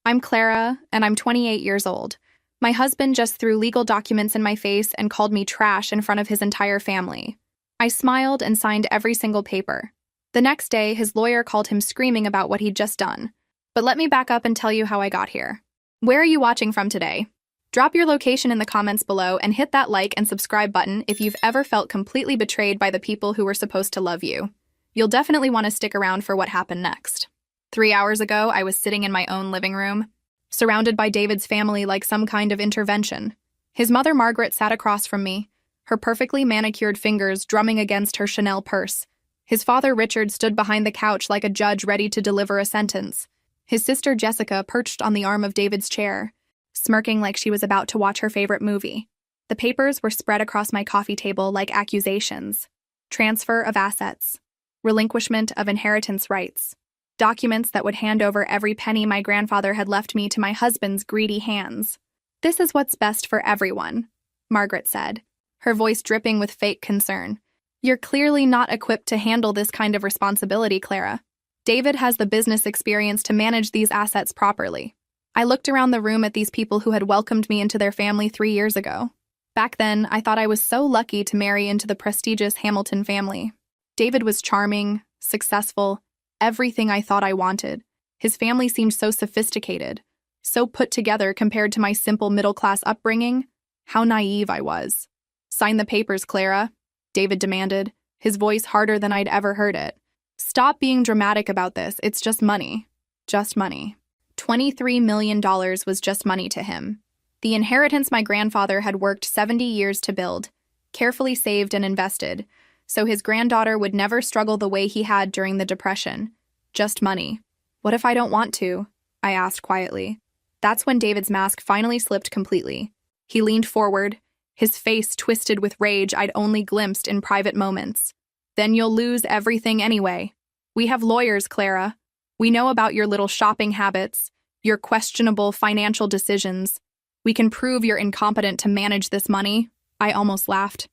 I'm Clara, and I'm 28 years old. My husband just threw legal documents in my face and called me trash in front of his entire family. I smiled and signed every single paper. The next day, his lawyer called him screaming about what he'd just done. But let me back up and tell you how I got here. Where are you watching from today? Drop your location in the comments below and hit that like and subscribe button if you've ever felt completely betrayed by the people who were supposed to love you. You'll definitely want to stick around for what happened next. 3 hours ago, I was sitting in my own living room, surrounded by David's family like some kind of intervention. His mother, Margaret, sat across from me, her perfectly manicured fingers drumming against her Chanel purse. His father, Richard, stood behind the couch like a judge ready to deliver a sentence. His sister, Jessica, perched on the arm of David's chair, smirking like she was about to watch her favorite movie. The papers were spread across my coffee table like accusations. Transfer of assets. Relinquishment of inheritance rights. Documents that would hand over every penny my grandfather had left me to my husband's greedy hands. "This is what's best for everyone," Margaret said, her voice dripping with fake concern. "You're clearly not equipped to handle this kind of responsibility, Clara. David has the business experience to manage these assets properly." I looked around the room at these people who had welcomed me into their family 3 years ago. Back then, I thought I was so lucky to marry into the prestigious Hamilton family. David was charming, successful, everything I thought I wanted. His family seemed so sophisticated, so put together compared to my simple middle-class upbringing. How naive I was. "Sign the papers, Clara," David demanded, his voice harder than I'd ever heard it. "Stop being dramatic about this. It's just money. Just money." $23 million was just money to him. The inheritance my grandfather had worked 70 years to build, carefully saved and invested, so his granddaughter would never struggle the way he had during the Depression. Just money. "What if I don't want to?" I asked quietly. That's when David's mask finally slipped completely. He leaned forward, his face twisted with rage I'd only glimpsed in private moments. "Then you'll lose everything anyway. We have lawyers, Clara. We know about your little shopping habits, your questionable financial decisions. We can prove you're incompetent to manage this money." I almost laughed.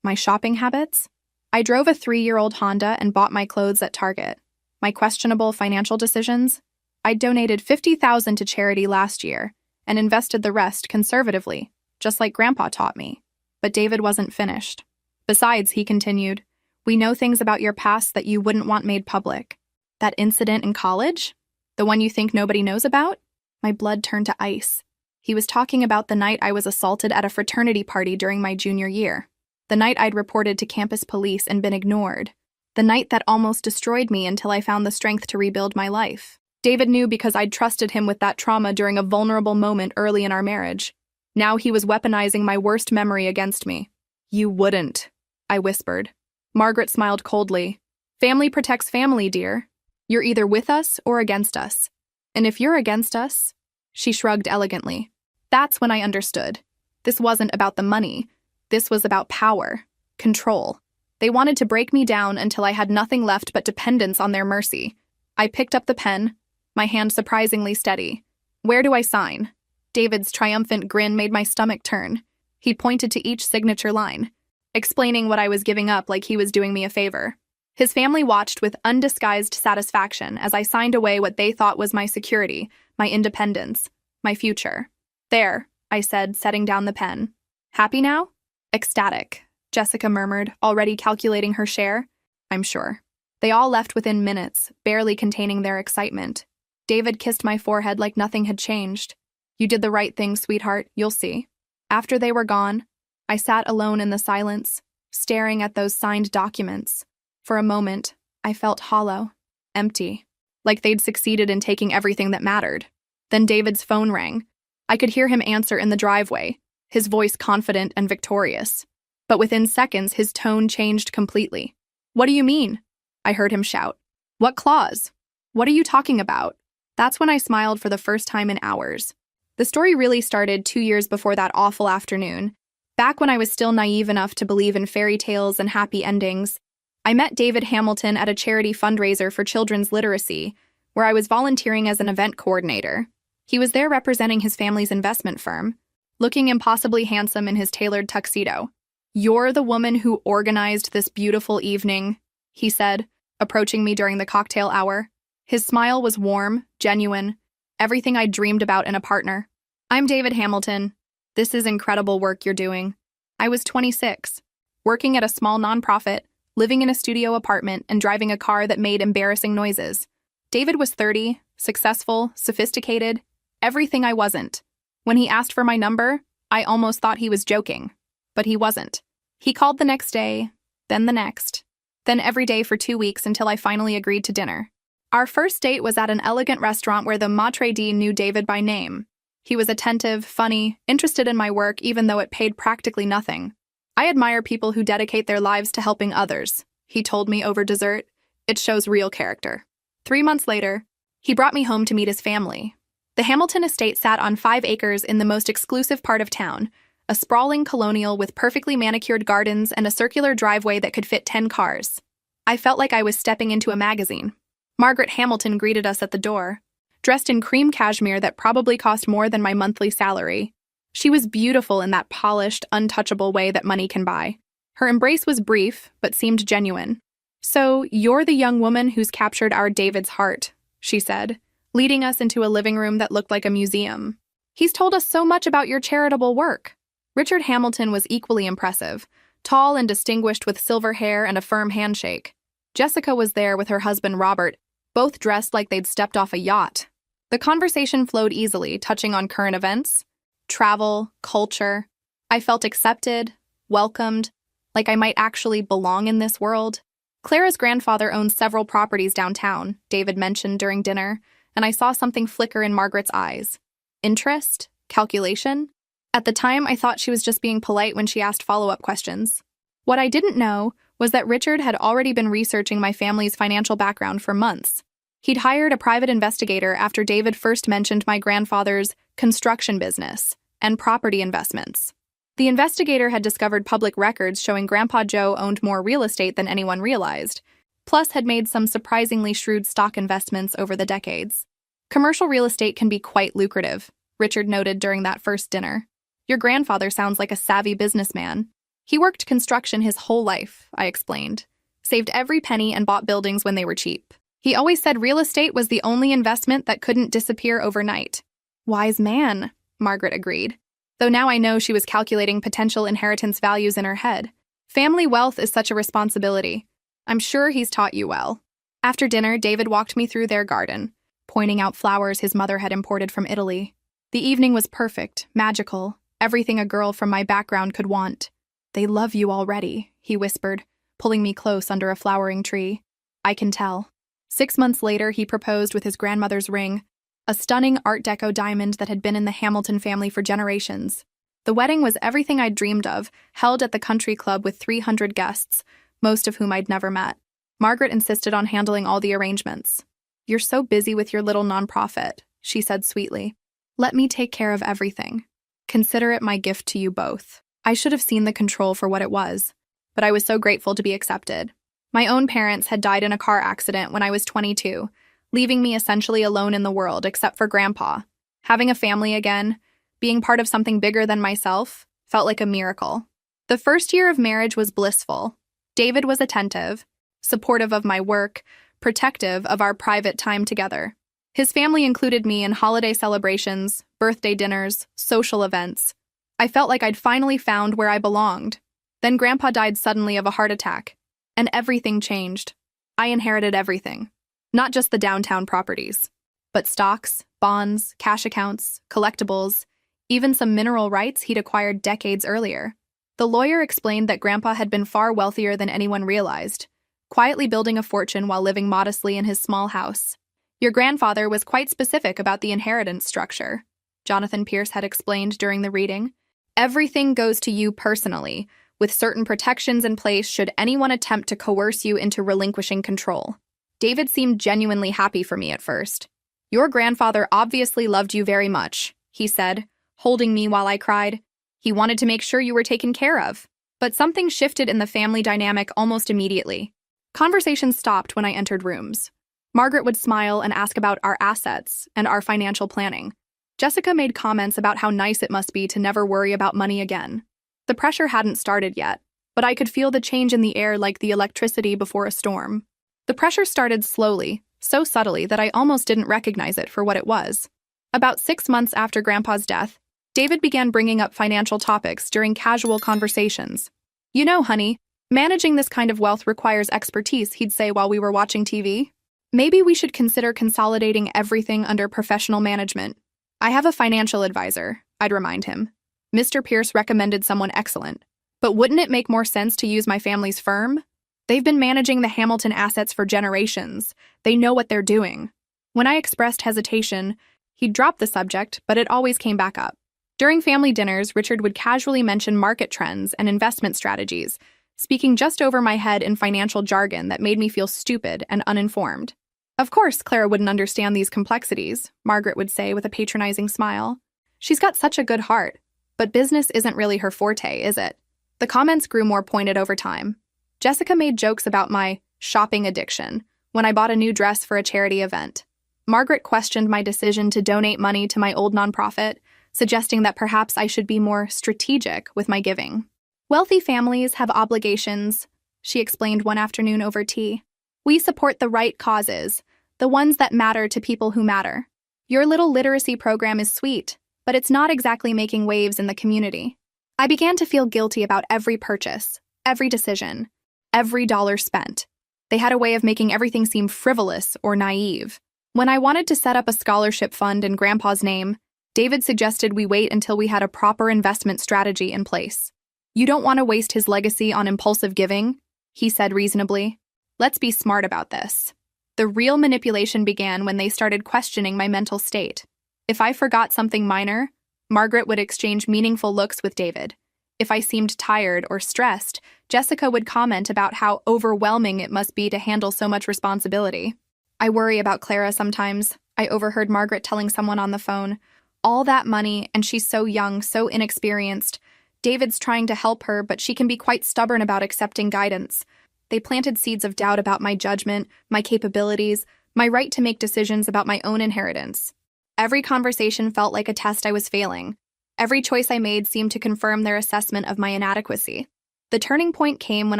My shopping habits? I drove a 3-year-old Honda and bought my clothes at Target. My questionable financial decisions? I donated $50,000 to charity last year and invested the rest conservatively, just like Grandpa taught me. But David wasn't finished. "Besides," he continued, "we know things about your past that you wouldn't want made public. That incident in college? The one you think nobody knows about?" My blood turned to ice. He was talking about the night I was assaulted at a fraternity party during my junior year. The night I'd reported to campus police and been ignored. The night that almost destroyed me until I found the strength to rebuild my life. David knew because I'd trusted him with that trauma during a vulnerable moment early in our marriage. Now he was weaponizing my worst memory against me. "You wouldn't," I whispered. Margaret smiled coldly. "Family protects family, dear. You're either with us or against us. And if you're against us," she shrugged elegantly. That's when I understood. This wasn't about the money. This was about power, control. They wanted to break me down until I had nothing left but dependence on their mercy. I picked up the pen, my hand surprisingly steady. "Where do I sign?" David's triumphant grin made my stomach turn. He pointed to each signature line, explaining what I was giving up like he was doing me a favor. His family watched with undisguised satisfaction as I signed away what they thought was my security, my independence, my future. "There," I said, setting down the pen. "Happy now?" "Ecstatic," Jessica murmured, already calculating her share. "I'm sure." They all left within minutes, barely containing their excitement. David kissed my forehead like nothing had changed. "You did the right thing, sweetheart, you'll see." After they were gone, I sat alone in the silence, staring at those signed documents. For a moment, I felt hollow, empty, like they'd succeeded in taking everything that mattered. Then David's phone rang. I could hear him answer in the driveway, his voice confident and victorious. But within seconds, his tone changed completely. "What do you mean?" I heard him shout. "What clause? What are you talking about?" That's when I smiled for the first time in hours. The story really started 2 years before that awful afternoon, back when I was still naive enough to believe in fairy tales and happy endings. I met David Hamilton at a charity fundraiser for children's literacy, where I was volunteering as an event coordinator. He was there representing his family's investment firm, looking impossibly handsome in his tailored tuxedo. "You're the woman who organized this beautiful evening," he said, approaching me during the cocktail hour. His smile was warm, genuine, everything I dreamed about in a partner. I'm David Hamilton. This is incredible work you're doing. I was 26, working at a small nonprofit, living in a studio apartment, and driving a car that made embarrassing noises. David was 30, successful, sophisticated, everything I wasn't. When he asked for my number, I almost thought he was joking. But he wasn't. He called the next day, then the next, then every day for 2 weeks until I finally agreed to dinner. Our first date was at an elegant restaurant where the maitre d' knew David by name. He was attentive, funny, interested in my work even though it paid practically nothing. I admire people who dedicate their lives to helping others, he told me over dessert. It shows real character. 3 months later, he brought me home to meet his family. The Hamilton estate sat on 5 acres in the most exclusive part of town, a sprawling colonial with perfectly manicured gardens and a circular driveway that could fit 10 cars. I felt like I was stepping into a magazine. Margaret Hamilton greeted us at the door, dressed in cream cashmere that probably cost more than my monthly salary. She was beautiful in that polished, untouchable way that money can buy. Her embrace was brief, but seemed genuine. "So, you're the young woman who's captured our David's heart," she said, leading us into a living room that looked like a museum. "He's told us so much about your charitable work." Richard Hamilton was equally impressive, tall and distinguished with silver hair and a firm handshake. Jessica was there with her husband Robert, both dressed like they'd stepped off a yacht. The conversation flowed easily, touching on current events, travel, culture. I felt accepted, welcomed, like I might actually belong in this world. Clara's grandfather owns several properties downtown, David mentioned during dinner, and I saw something flicker in Margaret's eyes. Interest? Calculation? At the time, I thought she was just being polite when she asked follow-up questions. What I didn't know was that Richard had already been researching my family's financial background for months. He'd hired a private investigator after David first mentioned my grandfather's construction business and property investments. The investigator had discovered public records showing Grandpa Joe owned more real estate than anyone realized, plus had made some surprisingly shrewd stock investments over the decades. "Commercial real estate can be quite lucrative," Richard noted during that first dinner. "Your grandfather sounds like a savvy businessman." "He worked construction his whole life," I explained. "Saved every penny and bought buildings when they were cheap. He always said real estate was the only investment that couldn't disappear overnight." "Wise man," Margaret agreed, though now I know she was calculating potential inheritance values in her head. "Family wealth is such a responsibility. I'm sure he's taught you well." After dinner, David walked me through their garden, pointing out flowers his mother had imported from Italy. The evening was perfect, magical, everything a girl from my background could want. "They love you already," he whispered, pulling me close under a flowering tree. "I can tell." 6 months later, he proposed with his grandmother's ring, a stunning Art Deco diamond that had been in the Hamilton family for generations. The wedding was everything I'd dreamed of, held at the country club with 300 guests, most of whom I'd never met. Margaret insisted on handling all the arrangements. "You're so busy with your little nonprofit," she said sweetly. "Let me take care of everything. Consider it my gift to you both." I should have seen the control for what it was, but I was so grateful to be accepted. My own parents had died in a car accident when I was 22, leaving me essentially alone in the world except for Grandpa. Having a family again, being part of something bigger than myself, felt like a miracle. The first year of marriage was blissful. David was attentive, supportive of my work, protective of our private time together. His family included me in holiday celebrations, birthday dinners, social events. I felt like I'd finally found where I belonged. Then Grandpa died suddenly of a heart attack, and everything changed. I inherited everything. Not just the downtown properties, but stocks, bonds, cash accounts, collectibles, even some mineral rights he'd acquired decades earlier. The lawyer explained that Grandpa had been far wealthier than anyone realized, quietly building a fortune while living modestly in his small house. "Your grandfather was quite specific about the inheritance structure," Jonathan Pierce had explained during the reading. "Everything goes to you personally, with certain protections in place should anyone attempt to coerce you into relinquishing control." David seemed genuinely happy for me at first. "Your grandfather obviously loved you very much," he said, holding me while I cried. "He wanted to make sure you were taken care of." But something shifted in the family dynamic almost immediately. Conversations stopped when I entered rooms. Margaret would smile and ask about our assets and our financial planning. Jessica made comments about how nice it must be to never worry about money again. The pressure hadn't started yet, but I could feel the change in the air like the electricity before a storm. The pressure started slowly, so subtly that I almost didn't recognize it for what it was. About 6 months after Grandpa's death, David began bringing up financial topics during casual conversations. You know, honey, managing this kind of wealth requires expertise, he'd say while we were watching TV. Maybe we should consider consolidating everything under professional management. I have a financial advisor, I'd remind him. Mr. Pierce recommended someone excellent. But wouldn't it make more sense to use my family's firm? They've been managing the Hamilton assets for generations. They know what they're doing. When I expressed hesitation, he'd drop the subject, but it always came back up. During family dinners, Richard would casually mention market trends and investment strategies, speaking just over my head in financial jargon that made me feel stupid and uninformed. Of course, Clara wouldn't understand these complexities, Margaret would say with a patronizing smile. She's got such a good heart, but business isn't really her forte, is it? The comments grew more pointed over time. Jessica made jokes about my shopping addiction when I bought a new dress for a charity event. Margaret questioned my decision to donate money to my old nonprofit, suggesting that perhaps I should be more strategic with my giving. Wealthy families have obligations, she explained one afternoon over tea. We support the right causes, the ones that matter to people who matter. Your little literacy program is sweet, but it's not exactly making waves in the community. I began to feel guilty about every purchase, every decision, every dollar spent. They had a way of making everything seem frivolous or naive. When I wanted to set up a scholarship fund in Grandpa's name, David suggested we wait until we had a proper investment strategy in place. You don't want to waste his legacy on impulsive giving, he said reasonably. Let's be smart about this. The real manipulation began when they started questioning my mental state. If I forgot something minor, Margaret would exchange meaningful looks with David. If I seemed tired or stressed, Jessica would comment about how overwhelming it must be to handle so much responsibility. I worry about Clara sometimes, I overheard Margaret telling someone on the phone. All that money, and she's so young, so inexperienced. David's trying to help her, but she can be quite stubborn about accepting guidance. They planted seeds of doubt about my judgment, my capabilities, my right to make decisions about my own inheritance. Every conversation felt like a test I was failing. Every choice I made seemed to confirm their assessment of my inadequacy. The turning point came when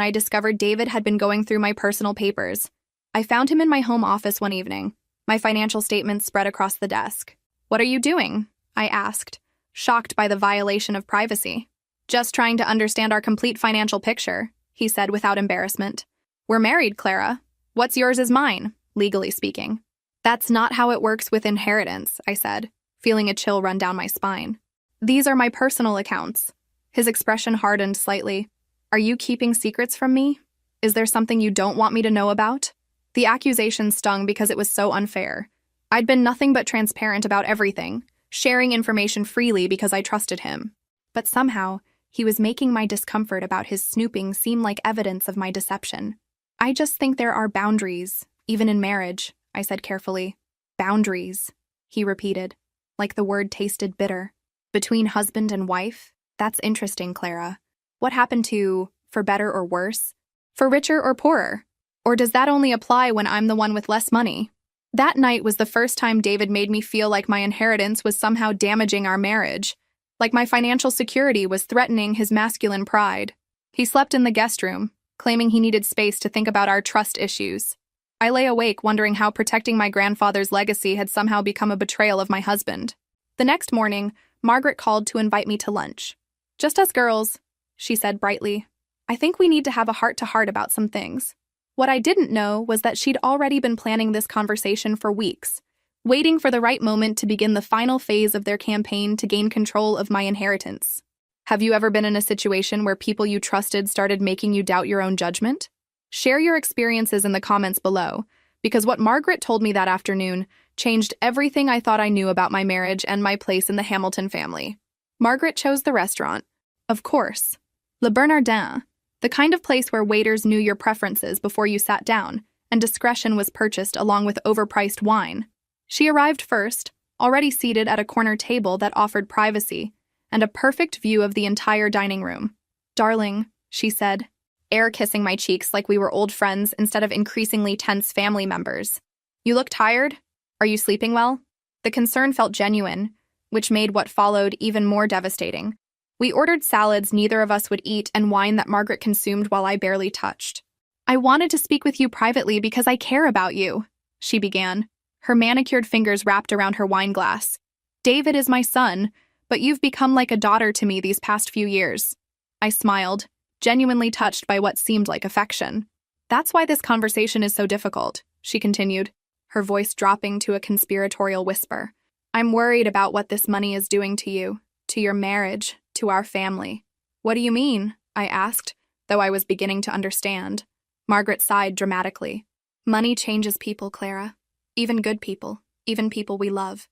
I discovered David had been going through my personal papers. I found him in my home office one evening, my financial statements spread across the desk. What are you doing? I asked, shocked by the violation of privacy. Just trying to understand our complete financial picture, he said without embarrassment. We're married, Clara. What's yours is mine, legally speaking. That's not how it works with inheritance, I said, feeling a chill run down my spine. These are my personal accounts. His expression hardened slightly. Are you keeping secrets from me? Is there something you don't want me to know about? The accusation stung because it was so unfair. I'd been nothing but transparent about everything, sharing information freely because I trusted him. But somehow, he was making my discomfort about his snooping seem like evidence of my deception. I just think there are boundaries, even in marriage, I said carefully. Boundaries, he repeated, like the word tasted bitter. Between husband and wife? That's interesting, Clara. What happened to, for better or worse? For richer or poorer? Or does that only apply when I'm the one with less money? That night was the first time David made me feel like my inheritance was somehow damaging our marriage, like my financial security was threatening his masculine pride. He slept in the guest room, claiming he needed space to think about our trust issues. I lay awake wondering how protecting my grandfather's legacy had somehow become a betrayal of my husband. The next morning, Margaret called to invite me to lunch. Just us girls, she said brightly. I think we need to have a heart-to-heart about some things. What I didn't know was that she'd already been planning this conversation for weeks, waiting for the right moment to begin the final phase of their campaign to gain control of my inheritance. Have you ever been in a situation where people you trusted started making you doubt your own judgment? Share your experiences in the comments below, because what Margaret told me that afternoon changed everything I thought I knew about my marriage and my place in the Hamilton family. Margaret chose the restaurant. Of course. Le Bernardin, the kind of place where waiters knew your preferences before you sat down, and discretion was purchased along with overpriced wine. She arrived first, already seated at a corner table that offered privacy and a perfect view of the entire dining room. Darling, she said, air kissing my cheeks like we were old friends instead of increasingly tense family members. You look tired? Are you sleeping well? The concern felt genuine, which made what followed even more devastating. We ordered salads neither of us would eat and wine that Margaret consumed while I barely touched. I wanted to speak with you privately because I care about you, she began, her manicured fingers wrapped around her wine glass. David is my son, but you've become like a daughter to me these past few years. I smiled, genuinely touched by what seemed like affection. That's why this conversation is so difficult, she continued, her voice dropping to a conspiratorial whisper. I'm worried about what this money is doing to you, to your marriage, to our family. What do you mean? I asked, though I was beginning to understand. Margaret sighed dramatically. Money changes people, Clara. Even good people, even people we love.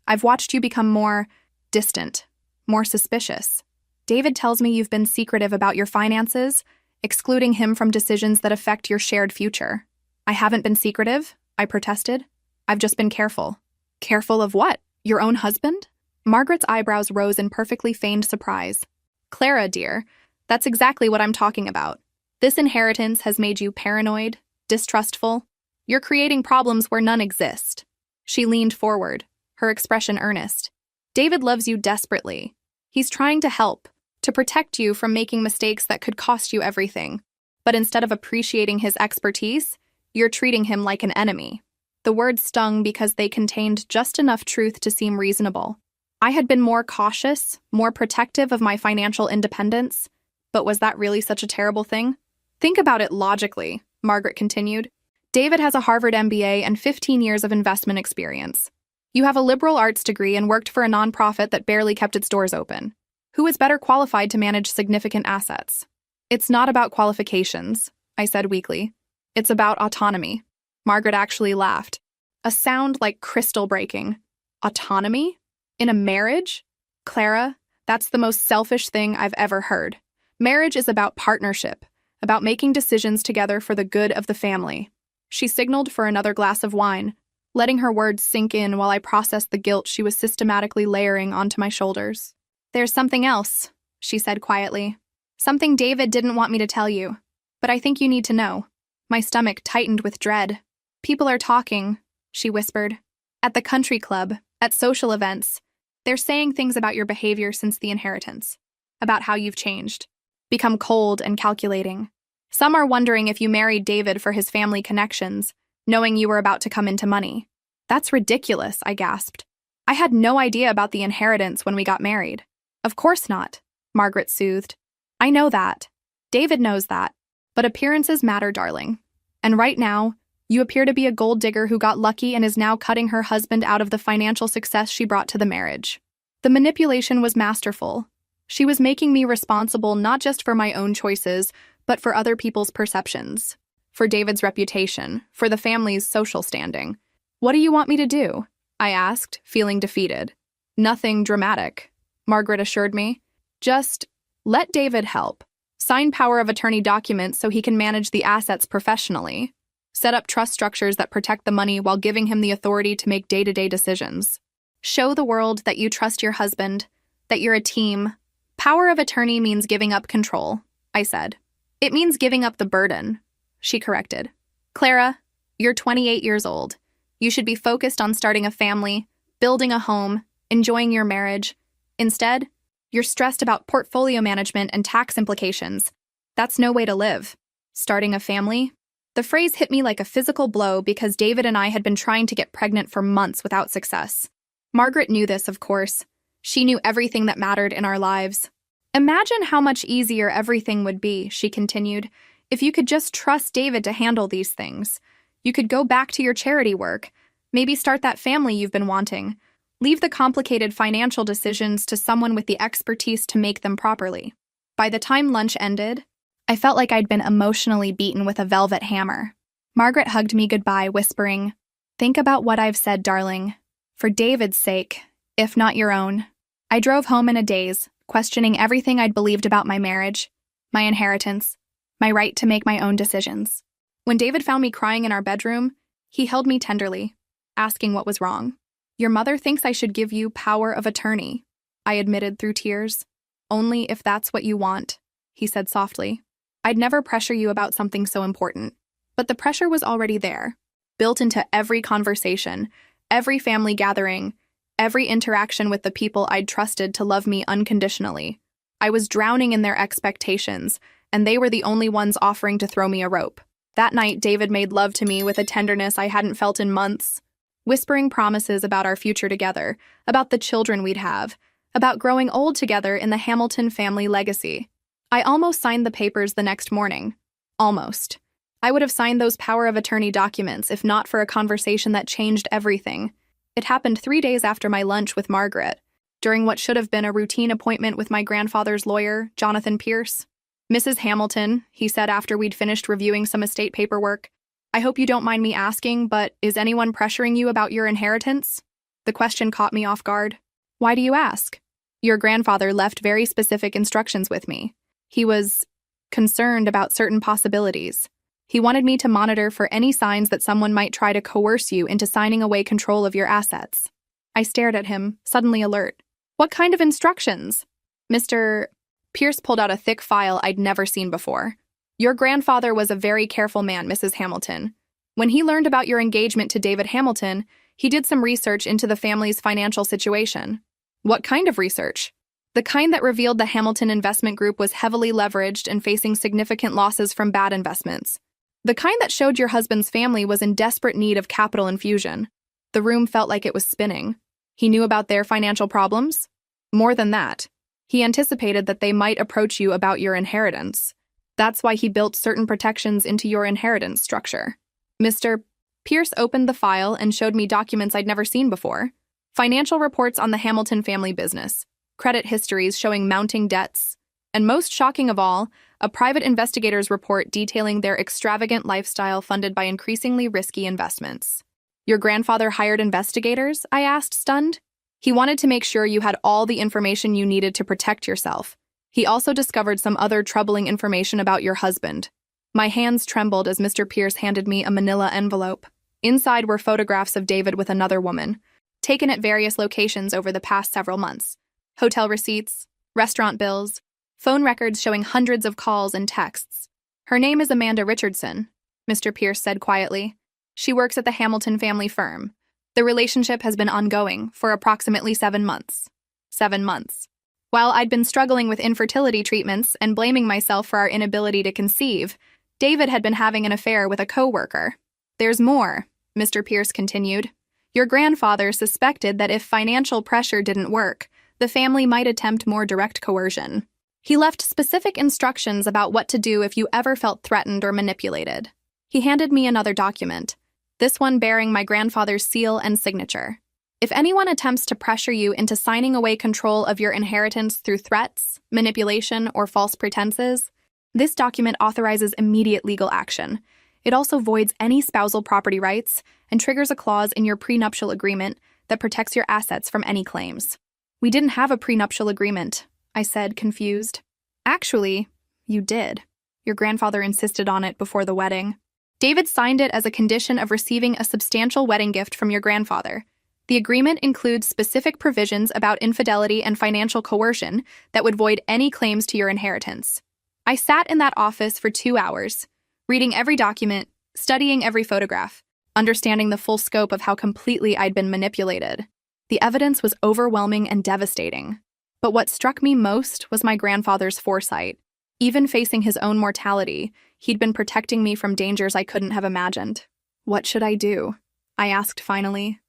I've watched you become more distant, more suspicious. David tells me you've been secretive about your finances, excluding him from decisions that affect your shared future. I haven't been secretive, I protested. I've just been careful. Careful of what? Your own husband? Margaret's eyebrows rose in perfectly feigned surprise. Clara, dear, that's exactly what I'm talking about. This inheritance has made you paranoid, distrustful. You're creating problems where none exist. She leaned forward, her expression earnest. David loves you desperately. He's trying to help, to protect you from making mistakes that could cost you everything. But instead of appreciating his expertise, you're treating him like an enemy. The words stung because they contained just enough truth to seem reasonable. I had been more cautious, more protective of my financial independence. But was that really such a terrible thing? Think about it logically, Margaret continued. David has a Harvard MBA and 15 years of investment experience. You have a liberal arts degree and worked for a nonprofit that barely kept its doors open. Who is better qualified to manage significant assets? It's not about qualifications, I said weakly. It's about autonomy. Margaret actually laughed. A sound like crystal breaking. Autonomy? In a marriage? Clara, that's the most selfish thing I've ever heard. Marriage is about partnership, about making decisions together for the good of the family. She signaled for another glass of wine, letting her words sink in while I processed the guilt she was systematically layering onto my shoulders. There's something else, she said quietly. Something David didn't want me to tell you, but I think you need to know. My stomach tightened with dread. People are talking, she whispered. At the country club, at social events. They're saying things about your behavior since the inheritance, about how you've changed, become cold and calculating. Some are wondering if you married David for his family connections, knowing you were about to come into money. That's ridiculous, I gasped. I had no idea about the inheritance when we got married. Of course not, Margaret soothed. I know that. David knows that. But appearances matter, darling. And right now, you appear to be a gold digger who got lucky and is now cutting her husband out of the financial success she brought to the marriage. The manipulation was masterful. She was making me responsible not just for my own choices, but for other people's perceptions, for David's reputation, for the family's social standing. What do you want me to do? I asked, feeling defeated. Nothing dramatic, Margaret assured me. Just let David help. Sign power of attorney documents so he can manage the assets professionally. Set up trust structures that protect the money while giving him the authority to make day-to-day decisions. Show the world that you trust your husband, that you're a team. Power of attorney means giving up control, I said. It means giving up the burden, she corrected. Clara, you're 28 years old. You should be focused on starting a family, building a home, enjoying your marriage. Instead, you're stressed about portfolio management and tax implications. That's no way to live. Starting a family? The phrase hit me like a physical blow because David and I had been trying to get pregnant for months without success. Margaret knew this, of course. She knew everything that mattered in our lives. Imagine how much easier everything would be, she continued, if you could just trust David to handle these things. You could go back to your charity work, maybe start that family you've been wanting. Leave the complicated financial decisions to someone with the expertise to make them properly. By the time lunch ended, I felt like I'd been emotionally beaten with a velvet hammer. Margaret hugged me goodbye, whispering, "Think about what I've said, darling. For David's sake, if not your own." I drove home in a daze, questioning everything I'd believed about my marriage, my inheritance, my right to make my own decisions. When David found me crying in our bedroom, he held me tenderly, asking what was wrong. "Your mother thinks I should give you power of attorney," I admitted through tears. "Only if that's what you want," he said softly. "I'd never pressure you about something so important." But the pressure was already there, built into every conversation, every family gathering, every interaction with the people I'd trusted to love me unconditionally. I was drowning in their expectations, and they were the only ones offering to throw me a rope. That night, David made love to me with a tenderness I hadn't felt in months. whispering promises about our future together, about the children we'd have, about growing old together in the Hamilton family legacy. I almost signed the papers the next morning. Almost. I would have signed those power of attorney documents if not for a conversation that changed everything. It happened 3 days after my lunch with Margaret, during what should have been a routine appointment with my grandfather's lawyer, Jonathan Pierce. "Mrs. Hamilton," he said after we'd finished reviewing some estate paperwork, "I hope you don't mind me asking, but is anyone pressuring you about your inheritance?" The question caught me off guard. "Why do you ask?" "Your grandfather left very specific instructions with me. He was concerned about certain possibilities. He wanted me to monitor for any signs that someone might try to coerce you into signing away control of your assets." I stared at him, suddenly alert. "What kind of instructions?" Mr. Pierce pulled out a thick file I'd never seen before. "Your grandfather was a very careful man, Mrs. Hamilton. When he learned about your engagement to David Hamilton, he did some research into the family's financial situation." "What kind of research?" "The kind that revealed the Hamilton investment group was heavily leveraged and facing significant losses from bad investments. The kind that showed your husband's family was in desperate need of capital infusion." The room felt like it was spinning. He knew about their financial problems? More than that, he anticipated that they might approach you about your inheritance. That's why he built certain protections into your inheritance structure. Mr. Pierce opened the file and showed me documents I'd never seen before. Financial reports on the Hamilton family business, credit histories showing mounting debts, and most shocking of all, a private investigator's report detailing their extravagant lifestyle funded by increasingly risky investments. "Your grandfather hired investigators?" I asked, stunned. "He wanted to make sure you had all the information you needed to protect yourself. He also discovered some other troubling information about your husband." My hands trembled as Mr. Pierce handed me a manila envelope. Inside were photographs of David with another woman, taken at various locations over the past several months. Hotel receipts, restaurant bills, phone records showing hundreds of calls and texts. "Her name is Amanda Richardson," Mr. Pierce said quietly. "She works at the Hamilton family firm. The relationship has been ongoing for approximately 7 months. 7 months. While I'd been struggling with infertility treatments and blaming myself for our inability to conceive, David had been having an affair with a co-worker. There's more," Mr. Pierce continued. "Your grandfather suspected that if financial pressure didn't work, the family might attempt more direct coercion. He left specific instructions about what to do if you ever felt threatened or manipulated." He handed me another document, this one bearing my grandfather's seal and signature. "If anyone attempts to pressure you into signing away control of your inheritance through threats, manipulation, or false pretenses, this document authorizes immediate legal action. It also voids any spousal property rights and triggers a clause in your prenuptial agreement that protects your assets from any claims." "We didn't have a prenuptial agreement," I said, confused. "Actually, you did. Your grandfather insisted on it before the wedding. David signed it as a condition of receiving a substantial wedding gift from your grandfather. The agreement includes specific provisions about infidelity and financial coercion that would void any claims to your inheritance." I sat in that office for 2 hours, reading every document, studying every photograph, understanding the full scope of how completely I'd been manipulated. The evidence was overwhelming and devastating. But what struck me most was my grandfather's foresight. Even facing his own mortality, he'd been protecting me from dangers I couldn't have imagined. "What should I do?" I asked finally.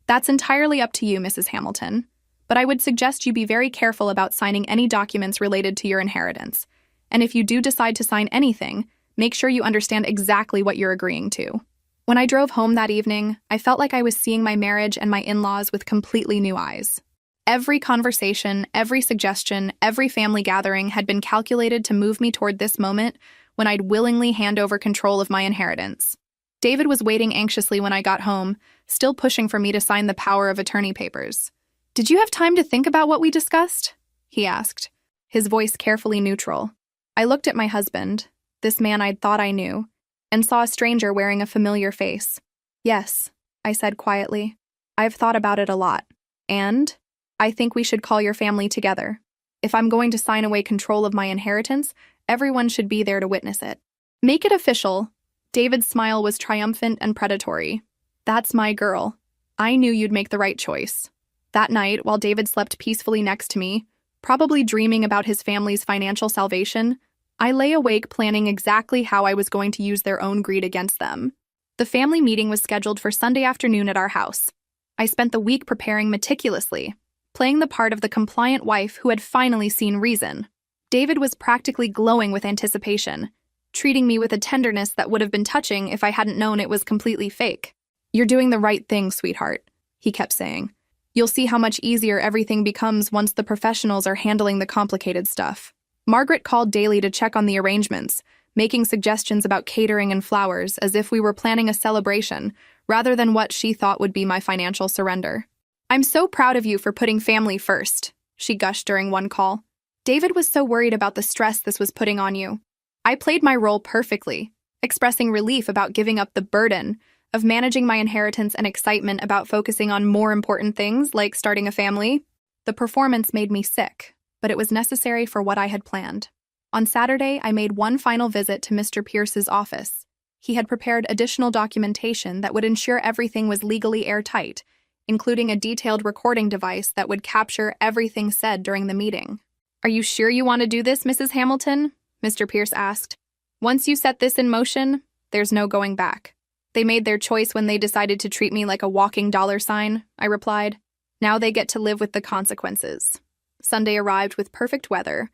"That's entirely up to you, Mrs. Hamilton. But I would suggest you be very careful about signing any documents related to your inheritance. And if you do decide to sign anything, make sure you understand exactly what you're agreeing to." When I drove home that evening, I felt like I was seeing my marriage and my in-laws with completely new eyes. Every conversation, every suggestion, every family gathering had been calculated to move me toward this moment when I'd willingly hand over control of my inheritance. David was waiting anxiously when I got home, still pushing for me to sign the power of attorney papers. "Did you have time to think about what we discussed?" he asked, his voice carefully neutral. I looked at my husband, this man I'd thought I knew, and saw a stranger wearing a familiar face. "Yes," I said quietly. "I've thought about it a lot. And I think we should call your family together. If I'm going to sign away control of my inheritance, everyone should be there to witness it. Make it official." David's smile was triumphant and predatory. "That's my girl. I knew you'd make the right choice." That night, while David slept peacefully next to me, probably dreaming about his family's financial salvation, I lay awake planning exactly how I was going to use their own greed against them. The family meeting was scheduled for Sunday afternoon at our house. I spent the week preparing meticulously, playing the part of the compliant wife who had finally seen reason. David was practically glowing with anticipation, treating me with a tenderness that would have been touching if I hadn't known it was completely fake. "You're doing the right thing, sweetheart," he kept saying. "You'll see how much easier everything becomes once the professionals are handling the complicated stuff." Margaret called daily to check on the arrangements, making suggestions about catering and flowers as if we were planning a celebration, rather than what she thought would be my financial surrender. "I'm so proud of you for putting family first," she gushed during one call. "David was so worried about the stress this was putting on you. I played my role perfectly, expressing relief about giving up the burden of managing my inheritance and excitement about focusing on more important things like starting a family. The performance made me sick, but it was necessary for what I had planned. On Saturday, I made one final visit to Mr. Pierce's office. He had prepared additional documentation that would ensure everything was legally airtight, including a detailed recording device that would capture everything said during the meeting. "Are you sure you want to do this, Mrs. Hamilton?" Mr. Pierce asked. "Once you set this in motion, there's no going back." "They made their choice when they decided to treat me like a walking dollar sign," I replied. "Now they get to live with the consequences." Sunday arrived with perfect weather.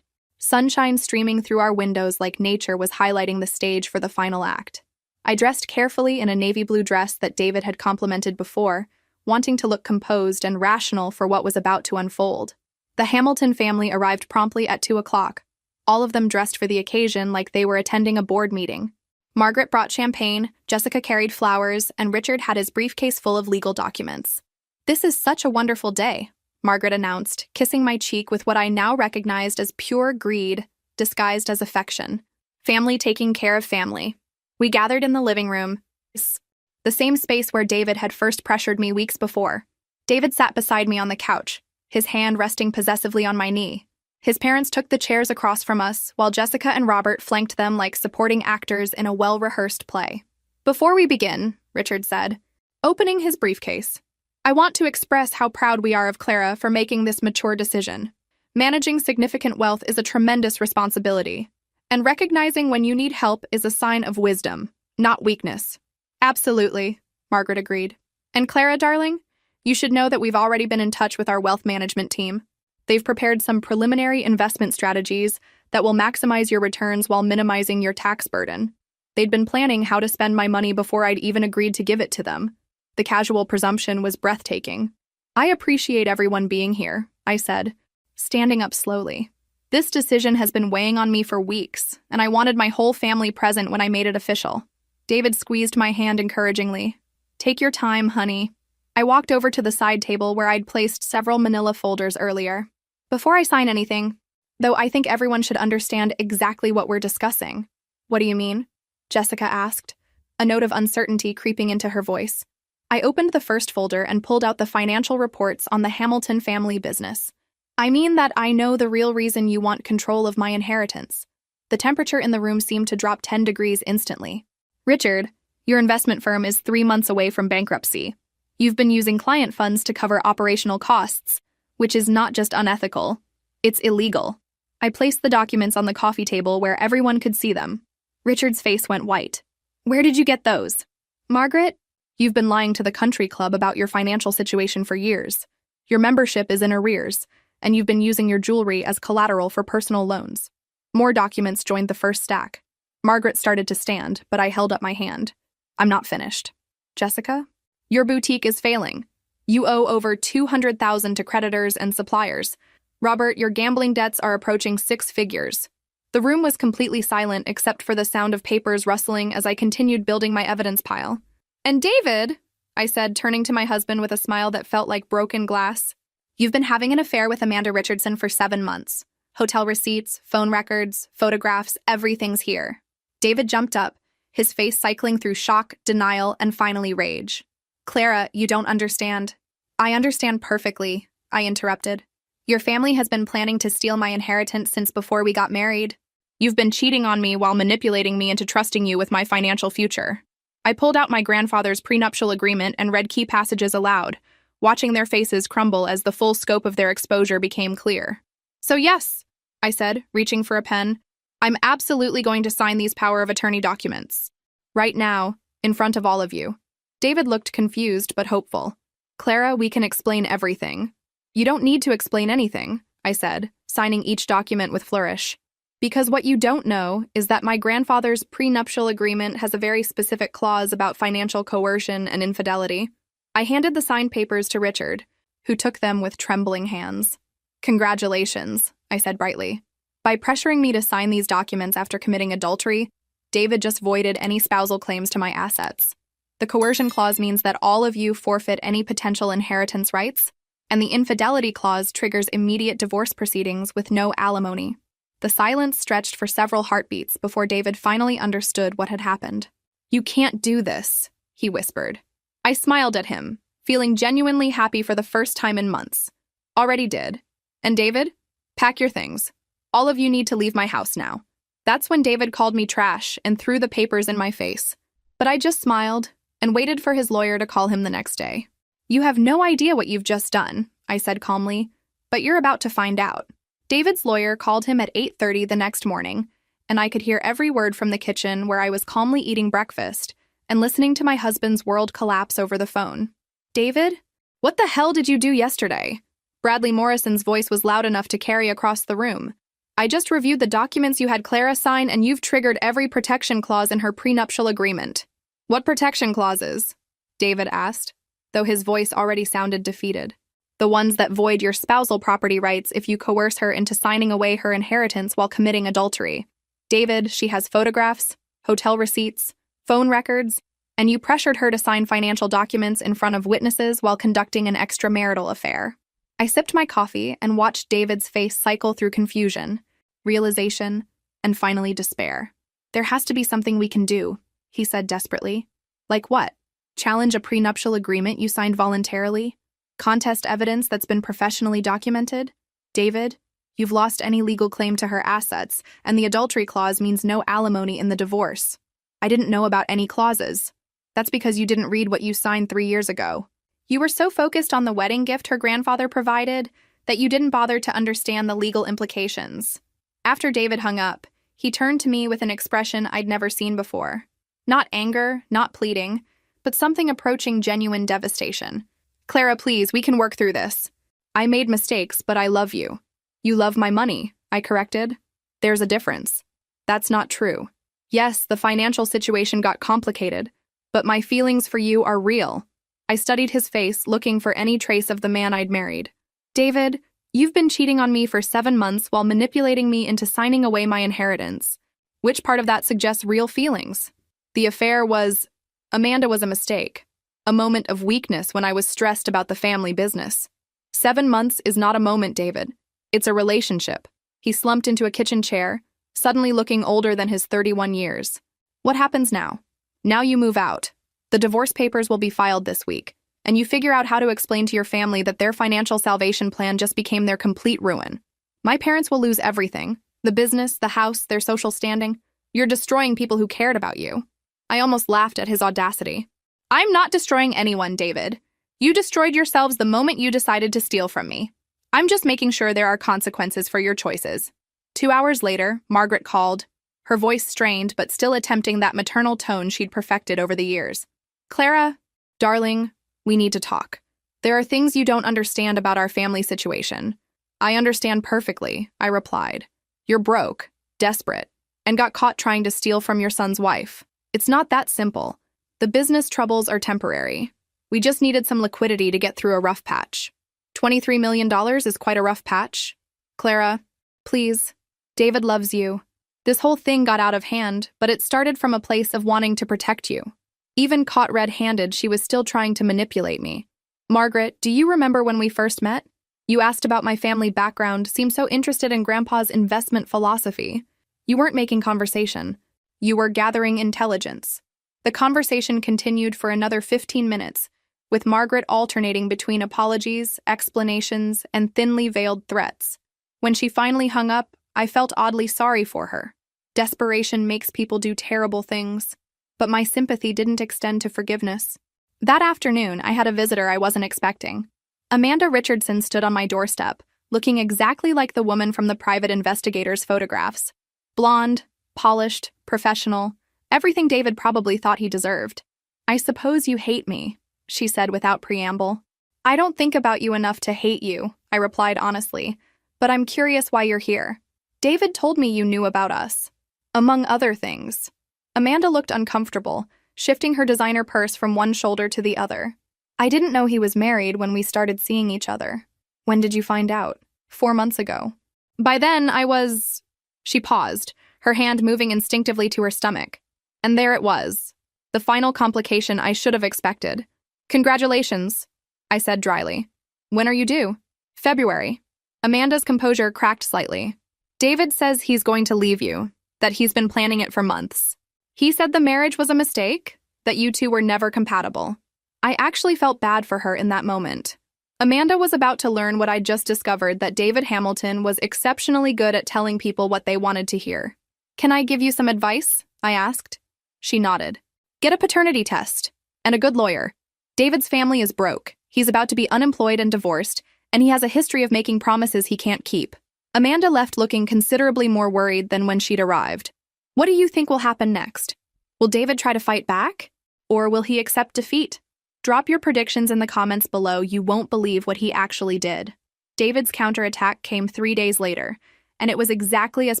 Sunshine streaming through our windows like nature was highlighting the stage for the final act. I dressed carefully in a navy blue dress that David had complimented before, wanting to look composed and rational for what was about to unfold. The Hamilton family arrived promptly at 2 o'clock, all of them dressed for the occasion like they were attending a board meeting. Margaret brought champagne, Jessica carried flowers, and Richard had his briefcase full of legal documents. "This is such a wonderful day," Margaret announced, kissing my cheek with what I now recognized as pure greed, disguised as affection. Family taking care of family. We gathered in the living room, the same space where David had first pressured me weeks before. David sat beside me on the couch, his hand resting possessively on my knee. His parents took the chairs across from us, while Jessica and Robert flanked them like supporting actors in a well-rehearsed play. "Before we begin," Richard said, opening his briefcase, "I want to express how proud we are of Clara for making this mature decision. Managing significant wealth is a tremendous responsibility, and recognizing when you need help is a sign of wisdom, not weakness." "Absolutely," Margaret agreed. "And Clara, darling, you should know that we've already been in touch with our wealth management team. They've prepared some preliminary investment strategies that will maximize your returns while minimizing your tax burden. They'd been planning how to spend my money before I'd even agreed to give it to them." The casual presumption was breathtaking. "I appreciate everyone being here," I said, standing up slowly. "This decision has been weighing on me for weeks, and I wanted my whole family present when I made it official." David squeezed my hand encouragingly. "Take your time, honey." I walked over to the side table where I'd placed several manila folders earlier. "Before I sign anything, though, I think everyone should understand exactly what we're discussing." "What do you mean?" Jessica asked, a note of uncertainty creeping into her voice. I opened the first folder and pulled out the financial reports on the Hamilton family business. "I mean that I know the real reason you want control of my inheritance." The temperature in the room seemed to drop 10 degrees instantly. "Richard, your investment firm is 3 months away from bankruptcy. You've been using client funds to cover operational costs, which is not just unethical, it's illegal." I placed the documents on the coffee table where everyone could see them. Richard's face went white. "Where did you get those?" "Margaret, you've been lying to the country club about your financial situation for years. Your membership is in arrears, and you've been using your jewelry as collateral for personal loans." More documents joined the first stack. Margaret started to stand, but I held up my hand. "I'm not finished." "Jessica, your boutique is failing. You owe over $200,000 to creditors and suppliers. Robert, your gambling debts are approaching 6 figures. The room was completely silent except for the sound of papers rustling as I continued building my evidence pile. "And David," I said, turning to my husband with a smile that felt like broken glass, "you've been having an affair with Amanda Richardson for 7 months. Hotel receipts, phone records, photographs, everything's here." David jumped up, his face cycling through shock, denial, and finally rage. "Clara, you don't understand." "I understand perfectly," I interrupted. "Your family has been planning to steal my inheritance since before we got married. You've been cheating on me while manipulating me into trusting you with my financial future." I pulled out my grandfather's prenuptial agreement and read key passages aloud, watching their faces crumble as the full scope of their exposure became clear. "So yes," I said, reaching for a pen, "I'm absolutely going to sign these power of attorney documents. Right now, in front of all of you. David looked confused but hopeful. Clara, we can explain everything. You don't need to explain anything, I said, signing each document with flourish. Because what you don't know is that my grandfather's prenuptial agreement has a very specific clause about financial coercion and infidelity. I handed the signed papers to Richard, who took them with trembling hands. Congratulations, I said brightly. By pressuring me to sign these documents after committing adultery, David just voided any spousal claims to my assets. The coercion clause means that all of you forfeit any potential inheritance rights, and the infidelity clause triggers immediate divorce proceedings with no alimony. The silence stretched for several heartbeats before David finally understood what had happened. You can't do this, he whispered. I smiled at him, feeling genuinely happy for the first time in months. Already did. And David, pack your things. All of you need to leave my house now. That's when David called me trash and threw the papers in my face. But I just smiled and waited for his lawyer to call him the next day. You have no idea what you've just done, I said calmly, but you're about to find out. David's lawyer called him at 8:30 the next morning, and I could hear every word from the kitchen where I was calmly eating breakfast and listening to my husband's world collapse over the phone. David? What the hell did you do yesterday? Bradley Morrison's voice was loud enough to carry across the room. I just reviewed the documents you had Clara sign, and you've triggered every protection clause in her prenuptial agreement. What protection clauses? David asked, though his voice already sounded defeated. The ones that void your spousal property rights if you coerce her into signing away her inheritance while committing adultery. David, she has photographs, hotel receipts, phone records, and you pressured her to sign financial documents in front of witnesses while conducting an extramarital affair. I sipped my coffee and watched David's face cycle through confusion, realization, and finally despair. There has to be something we can do, he said desperately. Like what? Challenge a prenuptial agreement you signed voluntarily? Contest evidence that's been professionally documented? David, you've lost any legal claim to her assets, and the adultery clause means no alimony in the divorce. I didn't know about any clauses. That's because you didn't read what you signed 3 years ago. You were so focused on the wedding gift her grandfather provided that you didn't bother to understand the legal implications. After David hung up, he turned to me with an expression I'd never seen before. Not anger, not pleading, but something approaching genuine devastation. Clara, please, we can work through this. I made mistakes, but I love you. You love my money, I corrected. There's a difference. That's not true. Yes, the financial situation got complicated, but my feelings for you are real. I studied his face, looking for any trace of the man I'd married. David, you've been cheating on me for 7 months while manipulating me into signing away my inheritance. Which part of that suggests real feelings? The affair was... Amanda was a mistake. A moment of weakness when I was stressed about the family business. 7 months is not a moment, David. It's a relationship. He slumped into a kitchen chair, suddenly looking older than his 31 years. What happens now? Now you move out. The divorce papers will be filed this week, and you figure out how to explain to your family that their financial salvation plan just became their complete ruin. My parents will lose everything. The business, the house, their social standing. You're destroying people who cared about you. I almost laughed at his audacity. I'm not destroying anyone, David. You destroyed yourselves the moment you decided to steal from me. I'm just making sure there are consequences for your choices. 2 hours later, Margaret called, her voice strained but still attempting that maternal tone she'd perfected over the years. Clara, darling, we need to talk. There are things you don't understand about our family situation. I understand perfectly, I replied. You're broke, desperate, and got caught trying to steal from your son's wife. It's not that simple. The business troubles are temporary. We just needed some liquidity to get through a rough patch. $23 million is quite a rough patch. Clara, please. David loves you. This whole thing got out of hand, but it started from a place of wanting to protect you. Even caught red-handed, she was still trying to manipulate me. Margaret, do you remember when we first met? You asked about my family background, seemed so interested in Grandpa's investment philosophy. You weren't making conversation. You were gathering intelligence. The conversation continued for another 15 minutes, with Margaret alternating between apologies, explanations, and thinly veiled threats. When she finally hung up, I felt oddly sorry for her. Desperation makes people do terrible things. But my sympathy didn't extend to forgiveness. That afternoon, I had a visitor I wasn't expecting. Amanda Richardson stood on my doorstep, looking exactly like the woman from the private investigator's photographs. Blonde, polished, professional, everything David probably thought he deserved. I suppose you hate me, she said without preamble. I don't think about you enough to hate you, I replied honestly, but I'm curious why you're here. David told me you knew about us. Among other things. Amanda looked uncomfortable, shifting her designer purse from one shoulder to the other. I didn't know he was married when we started seeing each other. When did you find out? 4 months ago. By then, I was… She paused, her hand moving instinctively to her stomach. And there it was. The final complication I should have expected. Congratulations, I said dryly. When are you due? February. Amanda's composure cracked slightly. David says he's going to leave you, that he's been planning it for months. He said the marriage was a mistake, that you two were never compatible. I actually felt bad for her in that moment. Amanda was about to learn what I'd just discovered, that David Hamilton was exceptionally good at telling people what they wanted to hear. Can I give you some advice? I asked. She nodded. Get a paternity test. And a good lawyer. David's family is broke. He's about to be unemployed and divorced, and he has a history of making promises he can't keep. Amanda left looking considerably more worried than when she'd arrived. What do you think will happen next? Will David try to fight back? Or will he accept defeat? Drop your predictions in the comments below. You won't believe what he actually did. David's counterattack came 3 days later, and it was exactly as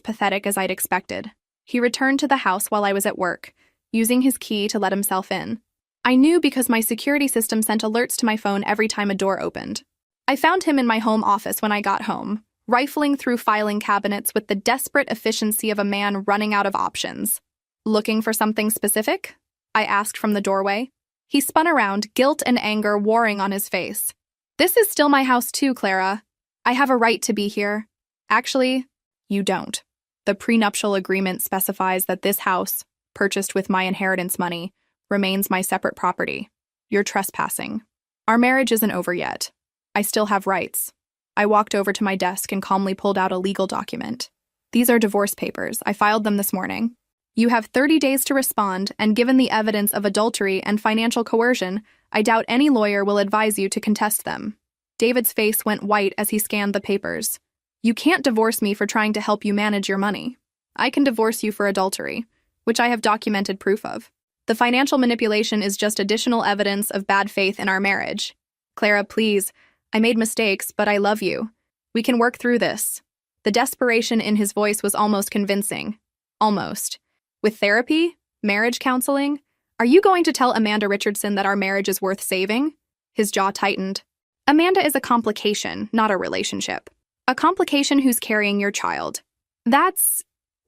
pathetic as I'd expected. He returned to the house while I was at work, using his key to let himself in. I knew because my security system sent alerts to my phone every time a door opened. I found him in my home office when I got home, rifling through filing cabinets with the desperate efficiency of a man running out of options. Looking for something specific? I asked from the doorway. He spun around, guilt and anger warring on his face. This is still my house too, Clara. I have a right to be here. Actually, you don't. The prenuptial agreement specifies that this house, purchased with my inheritance money, remains my separate property. You're trespassing. Our marriage isn't over yet. I still have rights. I walked over to my desk and calmly pulled out a legal document. These are divorce papers. I filed them this morning. You have 30 days to respond, and given the evidence of adultery and financial coercion, I doubt any lawyer will advise you to contest them. David's face went white as he scanned the papers. You can't divorce me for trying to help you manage your money. I can divorce you for adultery, which I have documented proof of. The financial manipulation is just additional evidence of bad faith in our marriage. Clara, please. I made mistakes, but I love you. We can work through this. The desperation in his voice was almost convincing. Almost. With therapy? Marriage counseling? Are you going to tell Amanda Richardson that our marriage is worth saving? His jaw tightened. Amanda is a complication, not a relationship. A complication who's carrying your child.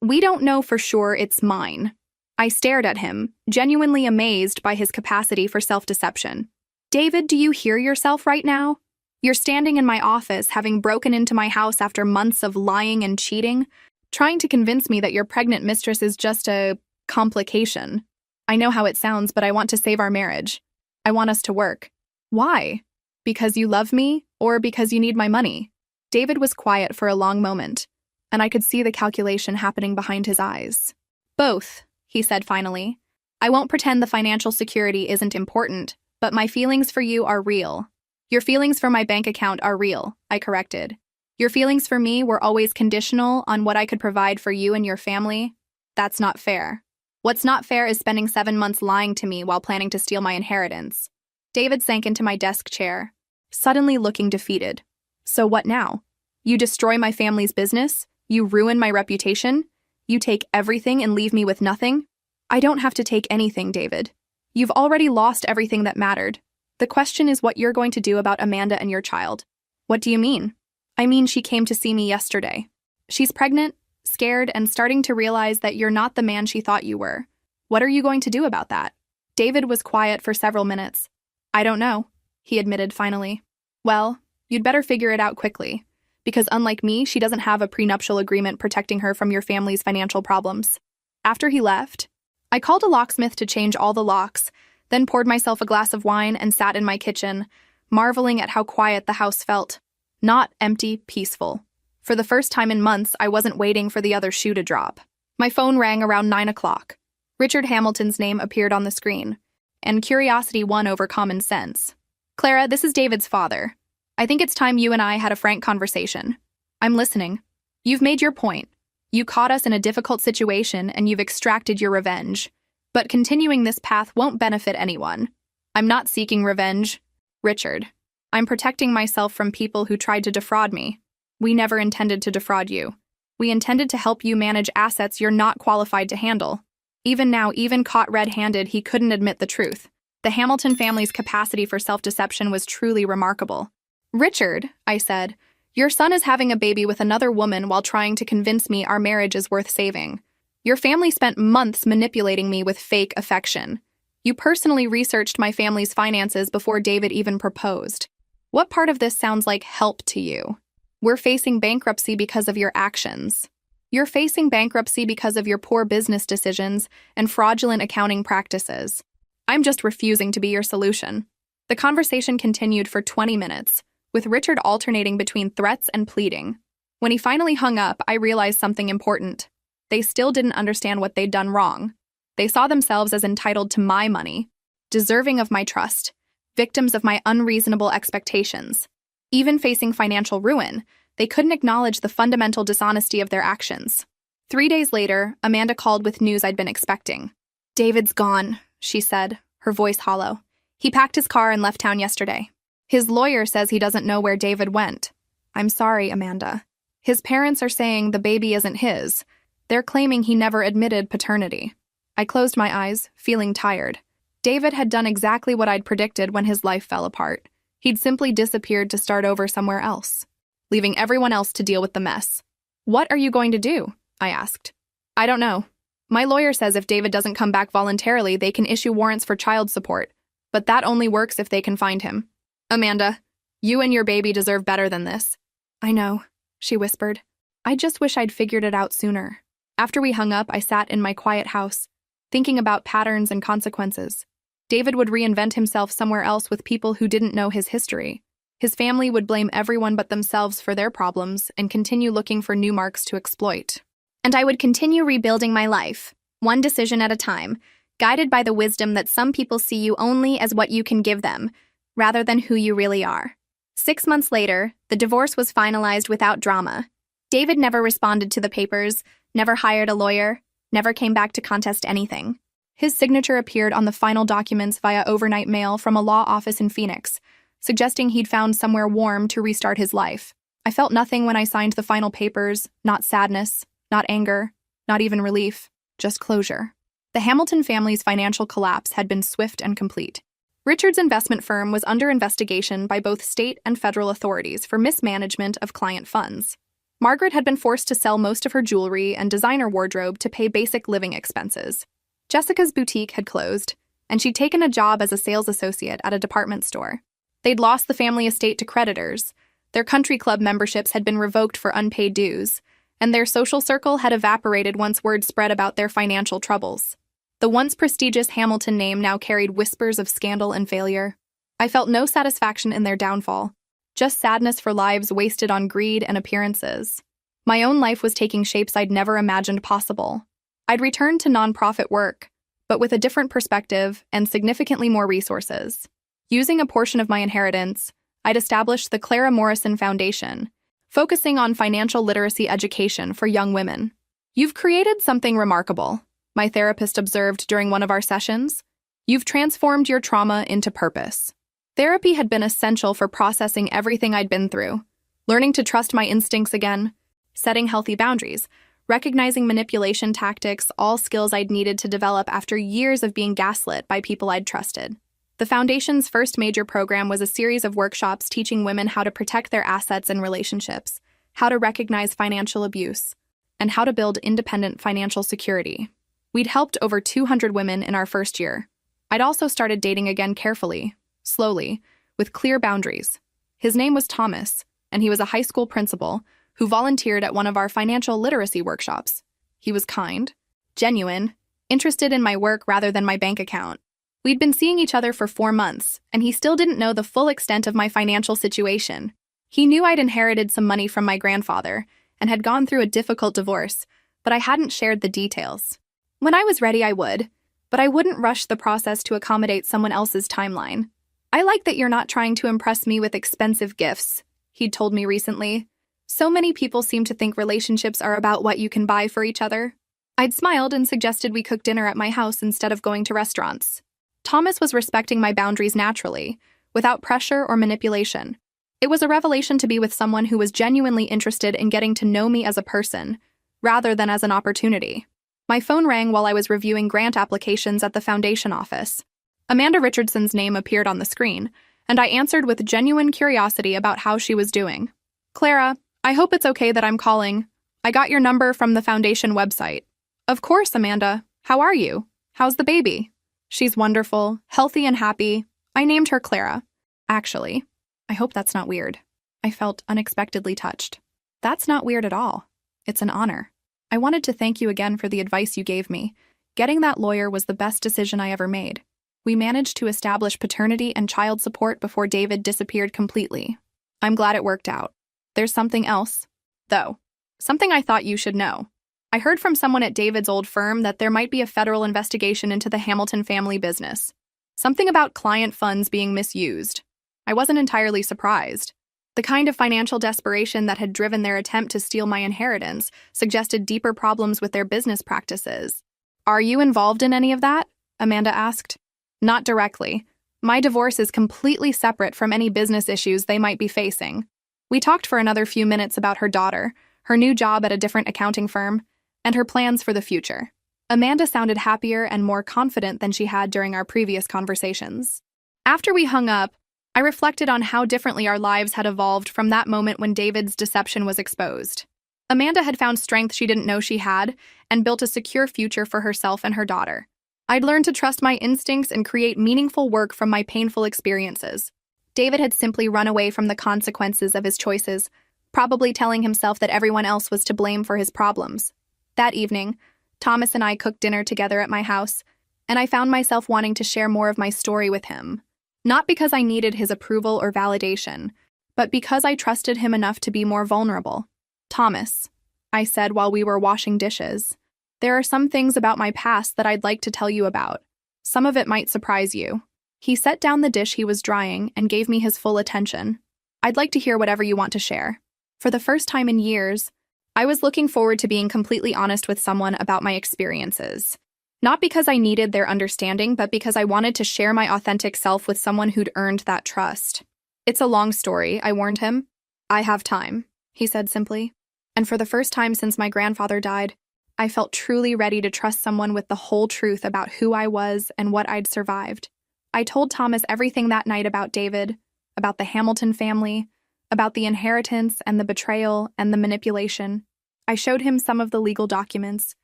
We don't know for sure it's mine. I stared at him, genuinely amazed by his capacity for self-deception. David, do you hear yourself right now? You're standing in my office, having broken into my house after months of lying and cheating, trying to convince me that your pregnant mistress is just a complication. I know how it sounds, but I want to save our marriage. I want us to work. Why? Because you love me, or because you need my money? David was quiet for a long moment, and I could see the calculation happening behind his eyes. Both, he said finally. I won't pretend the financial security isn't important, but my feelings for you are real. Your feelings for my bank account are real, I corrected. Your feelings for me were always conditional on what I could provide for you and your family. That's not fair. What's not fair is spending 7 months lying to me while planning to steal my inheritance. David sank into my desk chair, suddenly looking defeated. So what now? You destroy my family's business? You ruin my reputation? You take everything and leave me with nothing? I don't have to take anything, David. You've already lost everything that mattered. The question is what you're going to do about Amanda and your child. What do you mean? I mean, she came to see me yesterday. She's pregnant, scared, and starting to realize that you're not the man she thought you were. What are you going to do about that? David was quiet for several minutes. I don't know, he admitted finally. Well, you'd better figure it out quickly, because unlike me, she doesn't have a prenuptial agreement protecting her from your family's financial problems. After he left, I called a locksmith to change all the locks, then poured myself a glass of wine and sat in my kitchen, marveling at how quiet the house felt. Not empty, peaceful. For the first time in months, I wasn't waiting for the other shoe to drop. My phone rang around 9 o'clock. Richard Hamilton's name appeared on the screen, and curiosity won over common sense. Clara, this is David's father. I think it's time you and I had a frank conversation. I'm listening. You've made your point. You caught us in a difficult situation and you've extracted your revenge. But continuing this path won't benefit anyone. I'm not seeking revenge. Richard, I'm protecting myself from people who tried to defraud me. We never intended to defraud you. We intended to help you manage assets you're not qualified to handle. Even now, even caught red-handed, he couldn't admit the truth. The Hamilton family's capacity for self-deception was truly remarkable. Richard, I said, your son is having a baby with another woman while trying to convince me our marriage is worth saving. Your family spent months manipulating me with fake affection. You personally researched my family's finances before David even proposed. What part of this sounds like help to you? We're facing bankruptcy because of your actions. You're facing bankruptcy because of your poor business decisions and fraudulent accounting practices. I'm just refusing to be your solution. The conversation continued for 20 minutes, with Richard alternating between threats and pleading. When he finally hung up, I realized something important. They still didn't understand what they'd done wrong. They saw themselves as entitled to my money, deserving of my trust, victims of my unreasonable expectations. Even facing financial ruin, they couldn't acknowledge the fundamental dishonesty of their actions. 3 days later, Amanda called with news I'd been expecting. David's gone, she said, her voice hollow. He packed his car and left town yesterday. His lawyer says he doesn't know where David went. I'm sorry, Amanda. His parents are saying the baby isn't his. They're claiming he never admitted paternity. I closed my eyes, feeling tired. David had done exactly what I'd predicted when his life fell apart. He'd simply disappeared to start over somewhere else, leaving everyone else to deal with the mess. What are you going to do? I asked. I don't know. My lawyer says if David doesn't come back voluntarily, they can issue warrants for child support, but that only works if they can find him. Amanda, you and your baby deserve better than this. I know, she whispered. I just wish I'd figured it out sooner. After we hung up, I sat in my quiet house, thinking about patterns and consequences. David would reinvent himself somewhere else with people who didn't know his history. His family would blame everyone but themselves for their problems and continue looking for new marks to exploit. And I would continue rebuilding my life, one decision at a time, guided by the wisdom that some people see you only as what you can give them, rather than who you really are. 6 months later, the divorce was finalized without drama. David never responded to the papers, never hired a lawyer, never came back to contest anything. His signature appeared on the final documents via overnight mail from a law office in Phoenix, suggesting he'd found somewhere warm to restart his life. I felt nothing when I signed the final papers, not sadness, not anger, not even relief, just closure. The Hamilton family's financial collapse had been swift and complete. Richard's investment firm was under investigation by both state and federal authorities for mismanagement of client funds. Margaret had been forced to sell most of her jewelry and designer wardrobe to pay basic living expenses. Jessica's boutique had closed, and she'd taken a job as a sales associate at a department store. They'd lost the family estate to creditors, their country club memberships had been revoked for unpaid dues, and their social circle had evaporated once word spread about their financial troubles. The once prestigious Hamilton name now carried whispers of scandal and failure. I felt no satisfaction in their downfall, just sadness for lives wasted on greed and appearances. My own life was taking shapes I'd never imagined possible. I'd returned to nonprofit work, but with a different perspective and significantly more resources. Using a portion of my inheritance, I'd established the Clara Morrison Foundation, focusing on financial literacy education for young women. You've created something remarkable, my therapist observed during one of our sessions. You've transformed your trauma into purpose. Therapy had been essential for processing everything I'd been through, learning to trust my instincts again, setting healthy boundaries, recognizing manipulation tactics, all skills I'd needed to develop after years of being gaslit by people I'd trusted. The Foundation's first major program was a series of workshops teaching women how to protect their assets and relationships, how to recognize financial abuse, and how to build independent financial security. We'd helped over 200 women in our first year. I'd also started dating again carefully, slowly, with clear boundaries. His name was Thomas, and he was a high school principal who volunteered at one of our financial literacy workshops. He was kind, genuine, interested in my work rather than my bank account. We'd been seeing each other for 4 months, and he still didn't know the full extent of my financial situation. He knew I'd inherited some money from my grandfather and had gone through a difficult divorce, but I hadn't shared the details. When I was ready, I would, but I wouldn't rush the process to accommodate someone else's timeline. I like that you're not trying to impress me with expensive gifts, he'd told me recently. So many people seem to think relationships are about what you can buy for each other. I'd smiled and suggested we cook dinner at my house instead of going to restaurants. Thomas was respecting my boundaries naturally, without pressure or manipulation. It was a revelation to be with someone who was genuinely interested in getting to know me as a person, rather than as an opportunity. My phone rang while I was reviewing grant applications at the foundation office. Amanda Richardson's name appeared on the screen, and I answered with genuine curiosity about how she was doing. "Clara, I hope it's okay that I'm calling. I got your number from the foundation website." "Of course, Amanda. How are you? How's the baby?" "She's wonderful, healthy and happy. I named her Clara." "Actually, I hope that's not weird." I felt unexpectedly touched. "That's not weird at all. It's an honor. I wanted to thank you again for the advice you gave me. Getting that lawyer was the best decision I ever made. We managed to establish paternity and child support before David disappeared completely. I'm glad it worked out. There's something else, though. Something I thought you should know. I heard from someone at David's old firm that there might be a federal investigation into the Hamilton family business. Something about client funds being misused. I wasn't entirely surprised. The kind of financial desperation that had driven their attempt to steal my inheritance suggested deeper problems with their business practices. "Are you involved in any of that?" Amanda asked. "Not directly. My divorce is completely separate from any business issues they might be facing." We talked for another few minutes about her daughter, her new job at a different accounting firm, and her plans for the future. Amanda sounded happier and more confident than she had during our previous conversations. After we hung up, I reflected on how differently our lives had evolved from that moment when David's deception was exposed. Amanda had found strength she didn't know she had and built a secure future for herself and her daughter. I'd learned to trust my instincts and create meaningful work from my painful experiences. David had simply run away from the consequences of his choices, probably telling himself that everyone else was to blame for his problems. That evening, Thomas and I cooked dinner together at my house, and I found myself wanting to share more of my story with him. Not because I needed his approval or validation, but because I trusted him enough to be more vulnerable. "Thomas," I said while we were washing dishes, "there are some things about my past that I'd like to tell you about. Some of it might surprise you." He set down the dish he was drying and gave me his full attention. "I'd like to hear whatever you want to share." For the first time in years, I was looking forward to being completely honest with someone about my experiences. Not because I needed their understanding, but because I wanted to share my authentic self with someone who'd earned that trust. "It's a long story," I warned him. "I have time," he said simply. And for the first time since my grandfather died, I felt truly ready to trust someone with the whole truth about who I was and what I'd survived. I told Thomas everything that night about David, about the Hamilton family, about the inheritance and the betrayal and the manipulation. I showed him some of the legal documents,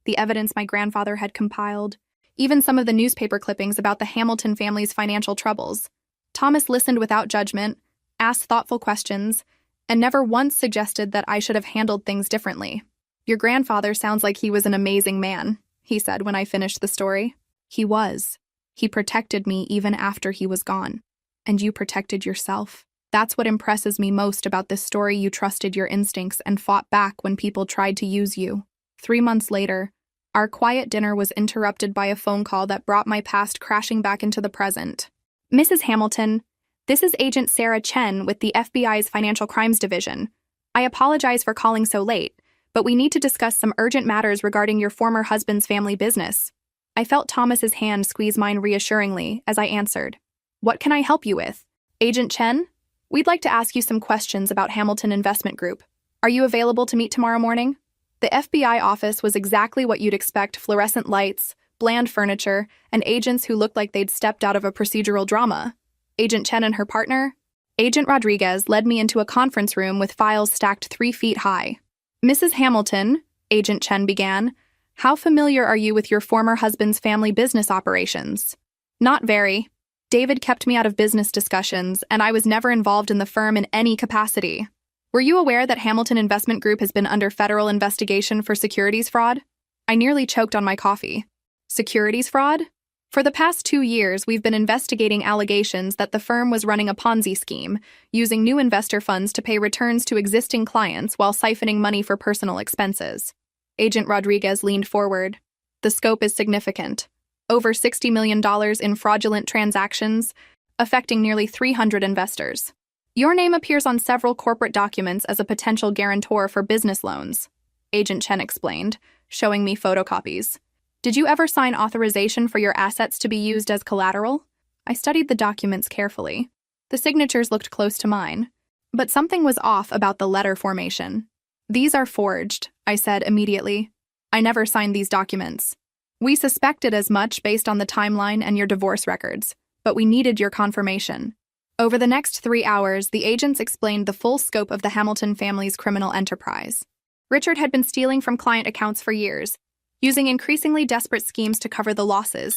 the evidence my grandfather had compiled, even some of the newspaper clippings about the Hamilton family's financial troubles. Thomas listened without judgment, asked thoughtful questions, and never once suggested that I should have handled things differently. "Your grandfather sounds like he was an amazing man," he said when I finished the story. "He was. He protected me even after he was gone. And you protected yourself. That's what impresses me most about this story. You trusted your instincts and fought back when people tried to use you." 3 months later, our quiet dinner was interrupted by a phone call that brought my past crashing back into the present. "Mrs. Hamilton, this is Agent Sarah Chen with the FBI's Financial Crimes Division. I apologize for calling so late, but we need to discuss some urgent matters regarding your former husband's family business." I felt Thomas's hand squeeze mine reassuringly as I answered. "What can I help you with?" "Agent Chen? We'd like to ask you some questions about Hamilton Investment Group. Are you available to meet tomorrow morning?" The FBI office was exactly what you'd expect: fluorescent lights, bland furniture, and agents who looked like they'd stepped out of a procedural drama. Agent Chen and her partner, Agent Rodriguez, led me into a conference room with files stacked 3 feet high. "Mrs. Hamilton," Agent Chen began, "how familiar are you with your former husband's family business operations?" "Not very. David kept me out of business discussions, and I was never involved in the firm in any capacity." "Were you aware that Hamilton Investment Group has been under federal investigation for securities fraud?" I nearly choked on my coffee. "Securities fraud? For the past 2 years, we've been investigating allegations that the firm was running a Ponzi scheme, using new investor funds to pay returns to existing clients while siphoning money for personal expenses." Agent Rodriguez leaned forward. "The scope is significant. Over $60 million in fraudulent transactions, affecting nearly 300 investors. Your name appears on several corporate documents as a potential guarantor for business loans," Agent Chen explained, showing me photocopies. Did you ever sign authorization for your assets to be used as collateral? I studied the documents carefully. The signatures looked close to mine. But something was off about the letter formation. These are forged, I said immediately. I never signed these documents. We suspected as much based on the timeline and your divorce records, but we needed your confirmation. Over the next 3 hours, the agents explained the full scope of the Hamilton family's criminal enterprise. Richard had been stealing from client accounts for years, using increasingly desperate schemes to cover the losses.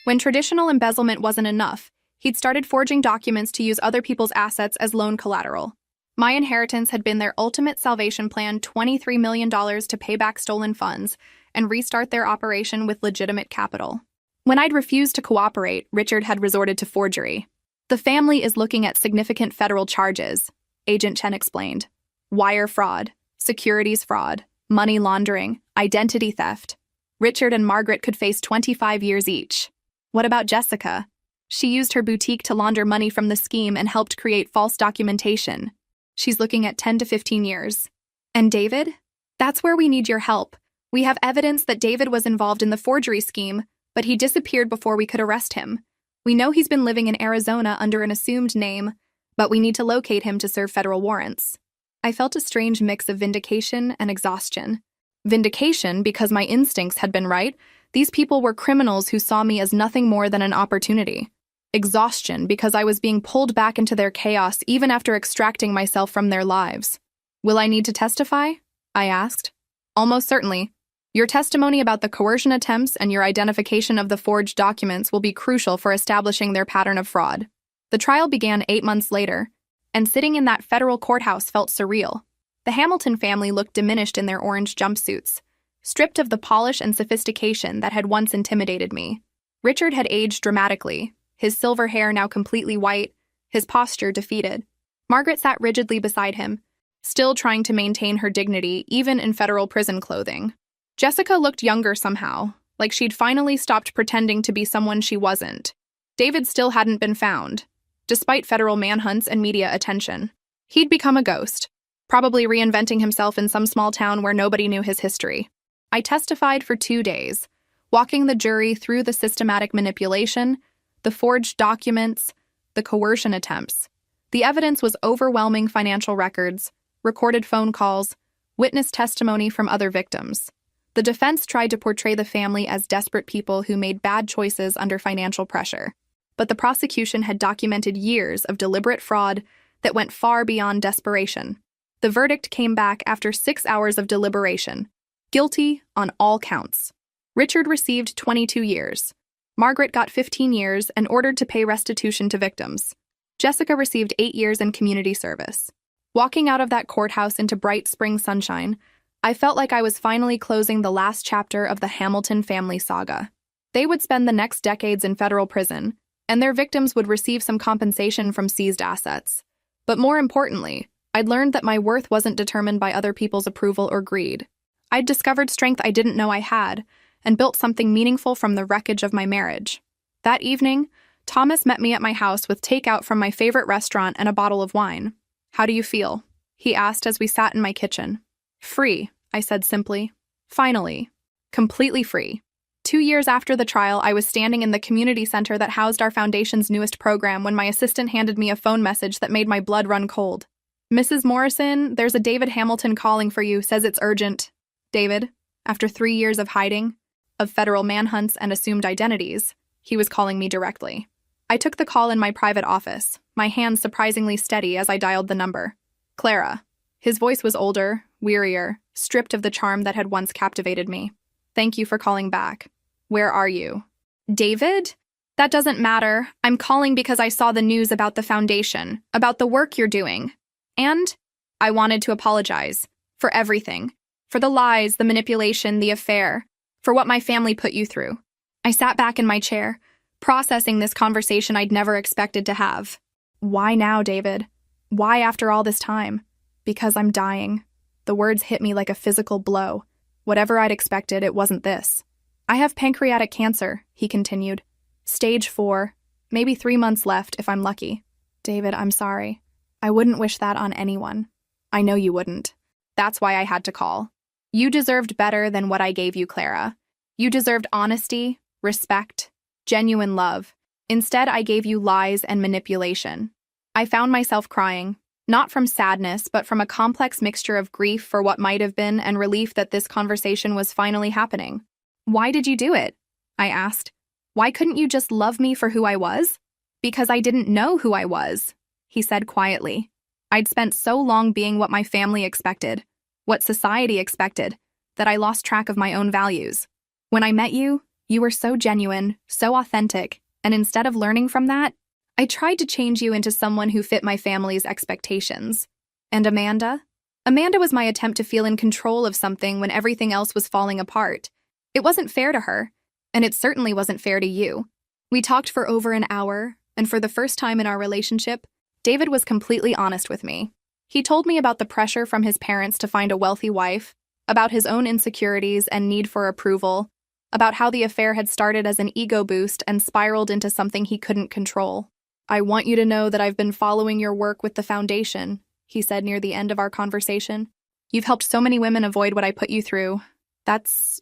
When traditional embezzlement wasn't enough, he'd started forging documents to use other people's assets as loan collateral. My inheritance had been their ultimate salvation plan, $23 million to pay back stolen funds and restart their operation with legitimate capital. When I'd refused to cooperate, Richard had resorted to forgery. The family is looking at significant federal charges, Agent Chen explained. Wire fraud, securities fraud, money laundering, identity theft. Richard and Margaret could face 25 years each. What about Jessica? She used her boutique to launder money from the scheme and helped create false documentation. She's looking at 10 to 15 years. And David? That's where we need your help. We have evidence that David was involved in the forgery scheme, but he disappeared before we could arrest him. We know he's been living in Arizona under an assumed name, but we need to locate him to serve federal warrants. I felt a strange mix of vindication and exhaustion. Vindication because my instincts had been right. These people were criminals who saw me as nothing more than an opportunity. Exhaustion because I was being pulled back into their chaos even after extracting myself from their lives. Will I need to testify? I asked. Almost certainly. Your testimony about the coercion attempts and your identification of the forged documents will be crucial for establishing their pattern of fraud. The trial began 8 months later, and sitting in that federal courthouse felt surreal. The Hamilton family looked diminished in their orange jumpsuits, stripped of the polish and sophistication that had once intimidated me. Richard had aged dramatically, his silver hair now completely white, his posture defeated. Margaret sat rigidly beside him, still trying to maintain her dignity even in federal prison clothing. Jessica looked younger somehow, like she'd finally stopped pretending to be someone she wasn't. David still hadn't been found, despite federal manhunts and media attention. He'd become a ghost, probably reinventing himself in some small town where nobody knew his history. I testified for 2 days, walking the jury through the systematic manipulation, the forged documents, the coercion attempts. The evidence was overwhelming: financial records, recorded phone calls, witness testimony from other victims. The defense tried to portray the family as desperate people who made bad choices under financial pressure, but the prosecution had documented years of deliberate fraud that went far beyond desperation. The verdict came back after 6 hours of deliberation: guilty on all counts. Richard received 22 years. Margaret got 15 years and ordered to pay restitution to victims. Jessica received 8 years in community service. Walking out of that courthouse into bright spring sunshine, I felt like I was finally closing the last chapter of the Hamilton family saga. They would spend the next decades in federal prison, and their victims would receive some compensation from seized assets. But more importantly, I'd learned that my worth wasn't determined by other people's approval or greed. I'd discovered strength I didn't know I had, and built something meaningful from the wreckage of my marriage. That evening, Thomas met me at my house with takeout from my favorite restaurant and a bottle of wine. "How do you feel?" he asked as we sat in my kitchen. "Free," I said simply. "Finally. Completely free." 2 years after the trial, I was standing in the community center that housed our foundation's newest program when my assistant handed me a phone message that made my blood run cold. "Mrs. Morrison, there's a David Hamilton calling for you, says it's urgent." David, after 3 years of hiding, of federal manhunts and assumed identities, he was calling me directly. I took the call in my private office, my hands surprisingly steady as I dialed the number. "Clara." His voice was older, wearier, stripped of the charm that had once captivated me. "Thank you for calling back. Where are you?" "David? That doesn't matter. I'm calling because I saw the news about the foundation, about the work you're doing. And I wanted to apologize for everything, for the lies, the manipulation, the affair, for what my family put you through." I sat back in my chair, processing this conversation I'd never expected to have. "Why now, David? Why after all this time?" "Because I'm dying." The words hit me like a physical blow. Whatever I'd expected, it wasn't this. "I have pancreatic cancer," he continued. "Stage 4, maybe 3 months left if I'm lucky." "David, I'm sorry. I wouldn't wish that on anyone." "I know you wouldn't. That's why I had to call." You deserved better than what I gave you, Clara. You deserved honesty, respect, genuine love. Instead, I gave you lies and manipulation. I found myself crying, not from sadness, but from a complex mixture of grief for what might have been and relief that this conversation was finally happening. Why did you do it? I asked. Why couldn't you just love me for who I was? Because I didn't know who I was, he said quietly. I'd spent so long being what my family expected, what society expected, that I lost track of my own values. When I met you, you were so genuine, so authentic, and instead of learning from that, I tried to change you into someone who fit my family's expectations. And Amanda? Amanda was my attempt to feel in control of something when everything else was falling apart. It wasn't fair to her, and it certainly wasn't fair to you. We talked for over an hour, and for the first time in our relationship, David was completely honest with me. He told me about the pressure from his parents to find a wealthy wife, about his own insecurities and need for approval, about how the affair had started as an ego boost and spiraled into something he couldn't control. I want you to know that I've been following your work with the foundation, he said near the end of our conversation. You've helped so many women avoid what I put you through. That's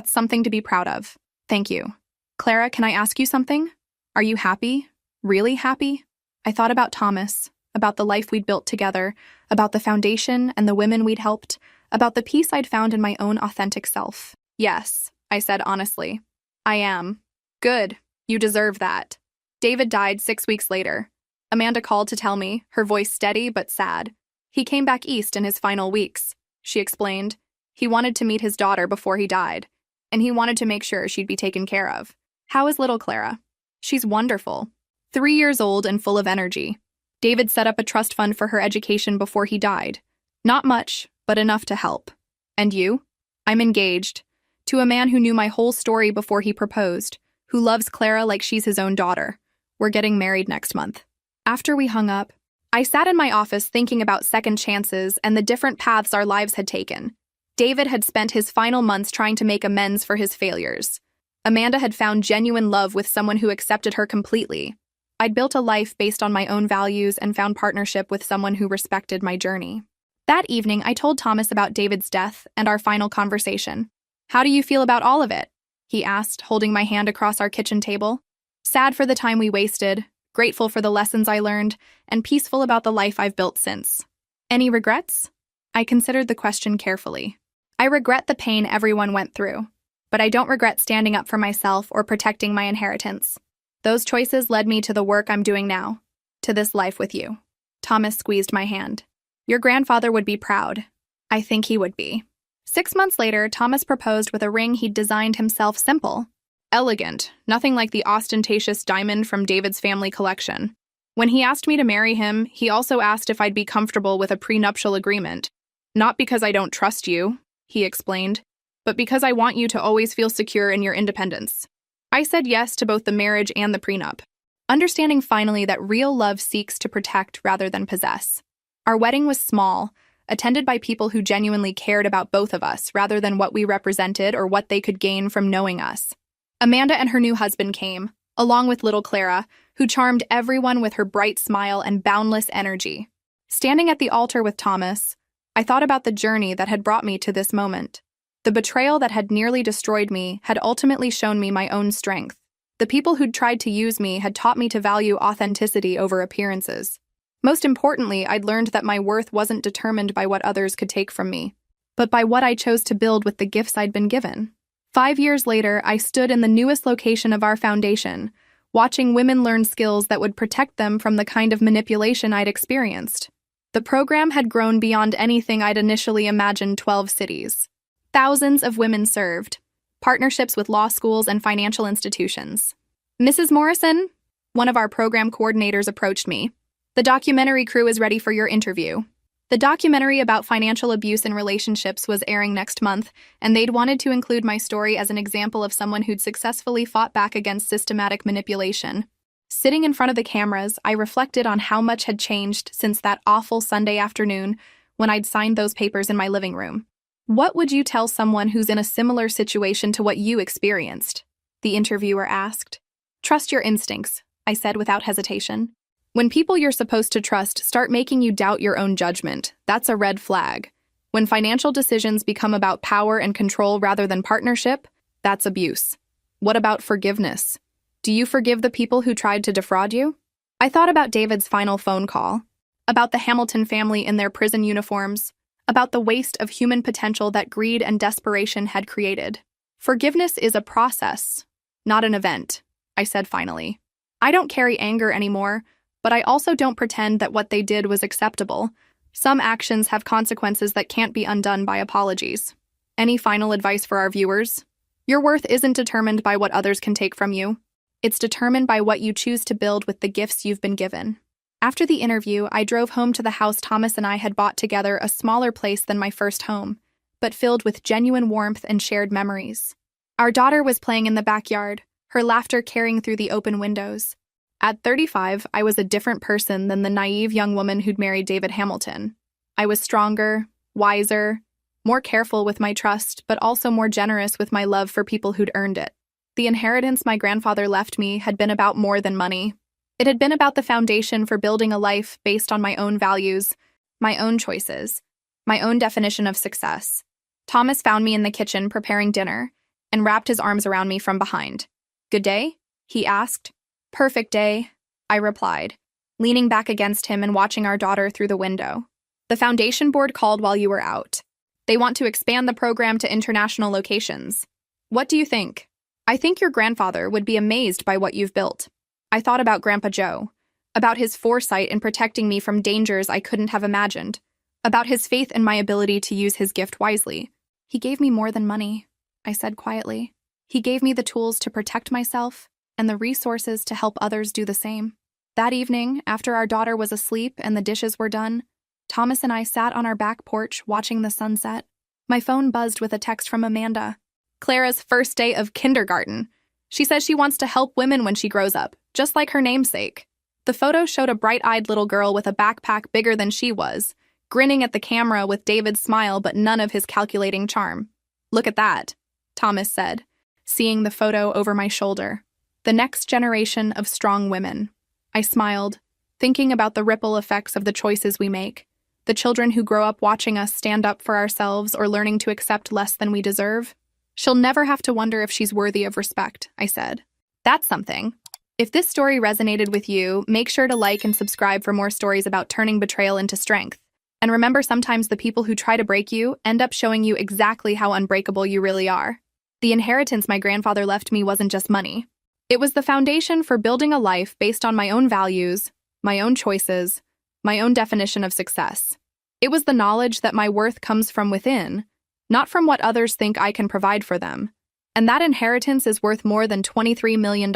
something to be proud of. Thank you. Clara, can I ask you something? Are you happy? Really happy? I thought about Thomas, about the life we'd built together, about the foundation and the women we'd helped, about the peace I'd found in my own authentic self. Yes, I said honestly. I am. Good. You deserve that. David died 6 weeks later. Amanda called to tell me, her voice steady but sad. He came back east in his final weeks, she explained. He wanted to meet his daughter before he died, and he wanted to make sure she'd be taken care of. How is little Clara? She's wonderful. 3 years old and full of energy. David set up a trust fund for her education before he died. Not much, but enough to help. And you? I'm engaged. To a man who knew my whole story before he proposed, who loves Clara like she's his own daughter. We're getting married next month. After we hung up, I sat in my office thinking about second chances and the different paths our lives had taken. David had spent his final months trying to make amends for his failures. Amanda had found genuine love with someone who accepted her completely. I'd built a life based on my own values and found partnership with someone who respected my journey. That evening, I told Thomas about David's death and our final conversation. How do you feel about all of it? He asked, holding my hand across our kitchen table. Sad for the time we wasted, grateful for the lessons I learned, and peaceful about the life I've built since. Any regrets? I considered the question carefully. I regret the pain everyone went through, but I don't regret standing up for myself or protecting my inheritance. Those choices led me to the work I'm doing now, to this life with you. Thomas squeezed my hand. Your grandfather would be proud. I think he would be. 6 months later, Thomas proposed with a ring he'd designed himself simple. Elegant, nothing like the ostentatious diamond from David's family collection. When he asked me to marry him, he also asked if I'd be comfortable with a prenuptial agreement. Not because I don't trust you, he explained, but because I want you to always feel secure in your independence. I said yes to both the marriage and the prenup, understanding finally that real love seeks to protect rather than possess. Our wedding was small, attended by people who genuinely cared about both of us rather than what we represented or what they could gain from knowing us. Amanda and her new husband came, along with little Clara, who charmed everyone with her bright smile and boundless energy. Standing at the altar with Thomas, I thought about the journey that had brought me to this moment. The betrayal that had nearly destroyed me had ultimately shown me my own strength. The people who'd tried to use me had taught me to value authenticity over appearances. Most importantly, I'd learned that my worth wasn't determined by what others could take from me, but by what I chose to build with the gifts I'd been given. 5 years later, I stood in the newest location of our foundation, watching women learn skills that would protect them from the kind of manipulation I'd experienced. The program had grown beyond anything I'd initially imagined. 12 cities. Thousands of women served. Partnerships with law schools and financial institutions. Mrs. Morrison, one of our program coordinators, approached me. The documentary crew is ready for your interview. The documentary about financial abuse in relationships was airing next month, and they'd wanted to include my story as an example of someone who'd successfully fought back against systematic manipulation. Sitting in front of the cameras, I reflected on how much had changed since that awful Sunday afternoon when I'd signed those papers in my living room. What would you tell someone who's in a similar situation to what you experienced? The interviewer asked. Trust your instincts, I said without hesitation. When people you're supposed to trust start making you doubt your own judgment, that's a red flag. When financial decisions become about power and control rather than partnership, that's abuse. What about forgiveness? Do you forgive the people who tried to defraud you? I thought about David's final phone call, about the Hamilton family in their prison uniforms, about the waste of human potential that greed and desperation had created. Forgiveness is a process, not an event, I said finally. I don't carry anger anymore, but I also don't pretend that what they did was acceptable. Some actions have consequences that can't be undone by apologies. Any final advice for our viewers? Your worth isn't determined by what others can take from you. It's determined by what you choose to build with the gifts you've been given. After the interview, I drove home to the house Thomas and I had bought together, a smaller place than my first home, but filled with genuine warmth and shared memories. Our daughter was playing in the backyard, her laughter carrying through the open windows. At 35, I was a different person than the naive young woman who'd married David Hamilton. I was stronger, wiser, more careful with my trust, but also more generous with my love for people who'd earned it. The inheritance my grandfather left me had been about more than money. It had been about the foundation for building a life based on my own values, my own choices, my own definition of success. Thomas found me in the kitchen preparing dinner and wrapped his arms around me from behind. "Good day?" he asked. "Perfect day," I replied, leaning back against him and watching our daughter through the window. "The foundation board called while you were out. They want to expand the program to international locations. What do you think?" "I think your grandfather would be amazed by what you've built." I thought about Grandpa Joe, about his foresight in protecting me from dangers I couldn't have imagined, about his faith in my ability to use his gift wisely. "He gave me more than money," I said quietly. "He gave me the tools to protect myself and the resources to help others do the same." That evening, after our daughter was asleep and the dishes were done, Thomas and I sat on our back porch watching the sunset. My phone buzzed with a text from Amanda. "Clara's first day of kindergarten. She says she wants to help women when she grows up, just like her namesake." The photo showed a bright-eyed little girl with a backpack bigger than she was, grinning at the camera with David's smile but none of his calculating charm. "Look at that," Thomas said, seeing the photo over my shoulder. "The next generation of strong women." I smiled, thinking about the ripple effects of the choices we make. The children who grow up watching us stand up for ourselves or learning to accept less than we deserve. "She'll never have to wonder if she's worthy of respect," I said. That's something. If this story resonated with you, make sure to like and subscribe for more stories about turning betrayal into strength. And remember, sometimes the people who try to break you end up showing you exactly how unbreakable you really are. The inheritance my grandfather left me wasn't just money. It was the foundation for building a life based on my own values, my own choices, my own definition of success. It was the knowledge that my worth comes from within, not from what others think I can provide for them. And that inheritance is worth more than $23 million.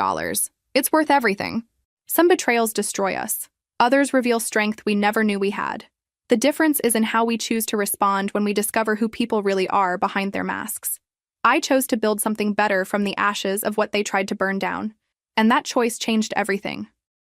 It's worth everything. Some betrayals destroy us. Others reveal strength we never knew we had. The difference is in how we choose to respond when we discover who people really are behind their masks. I chose to build something better from the ashes of what they tried to burn down. And that choice changed everything.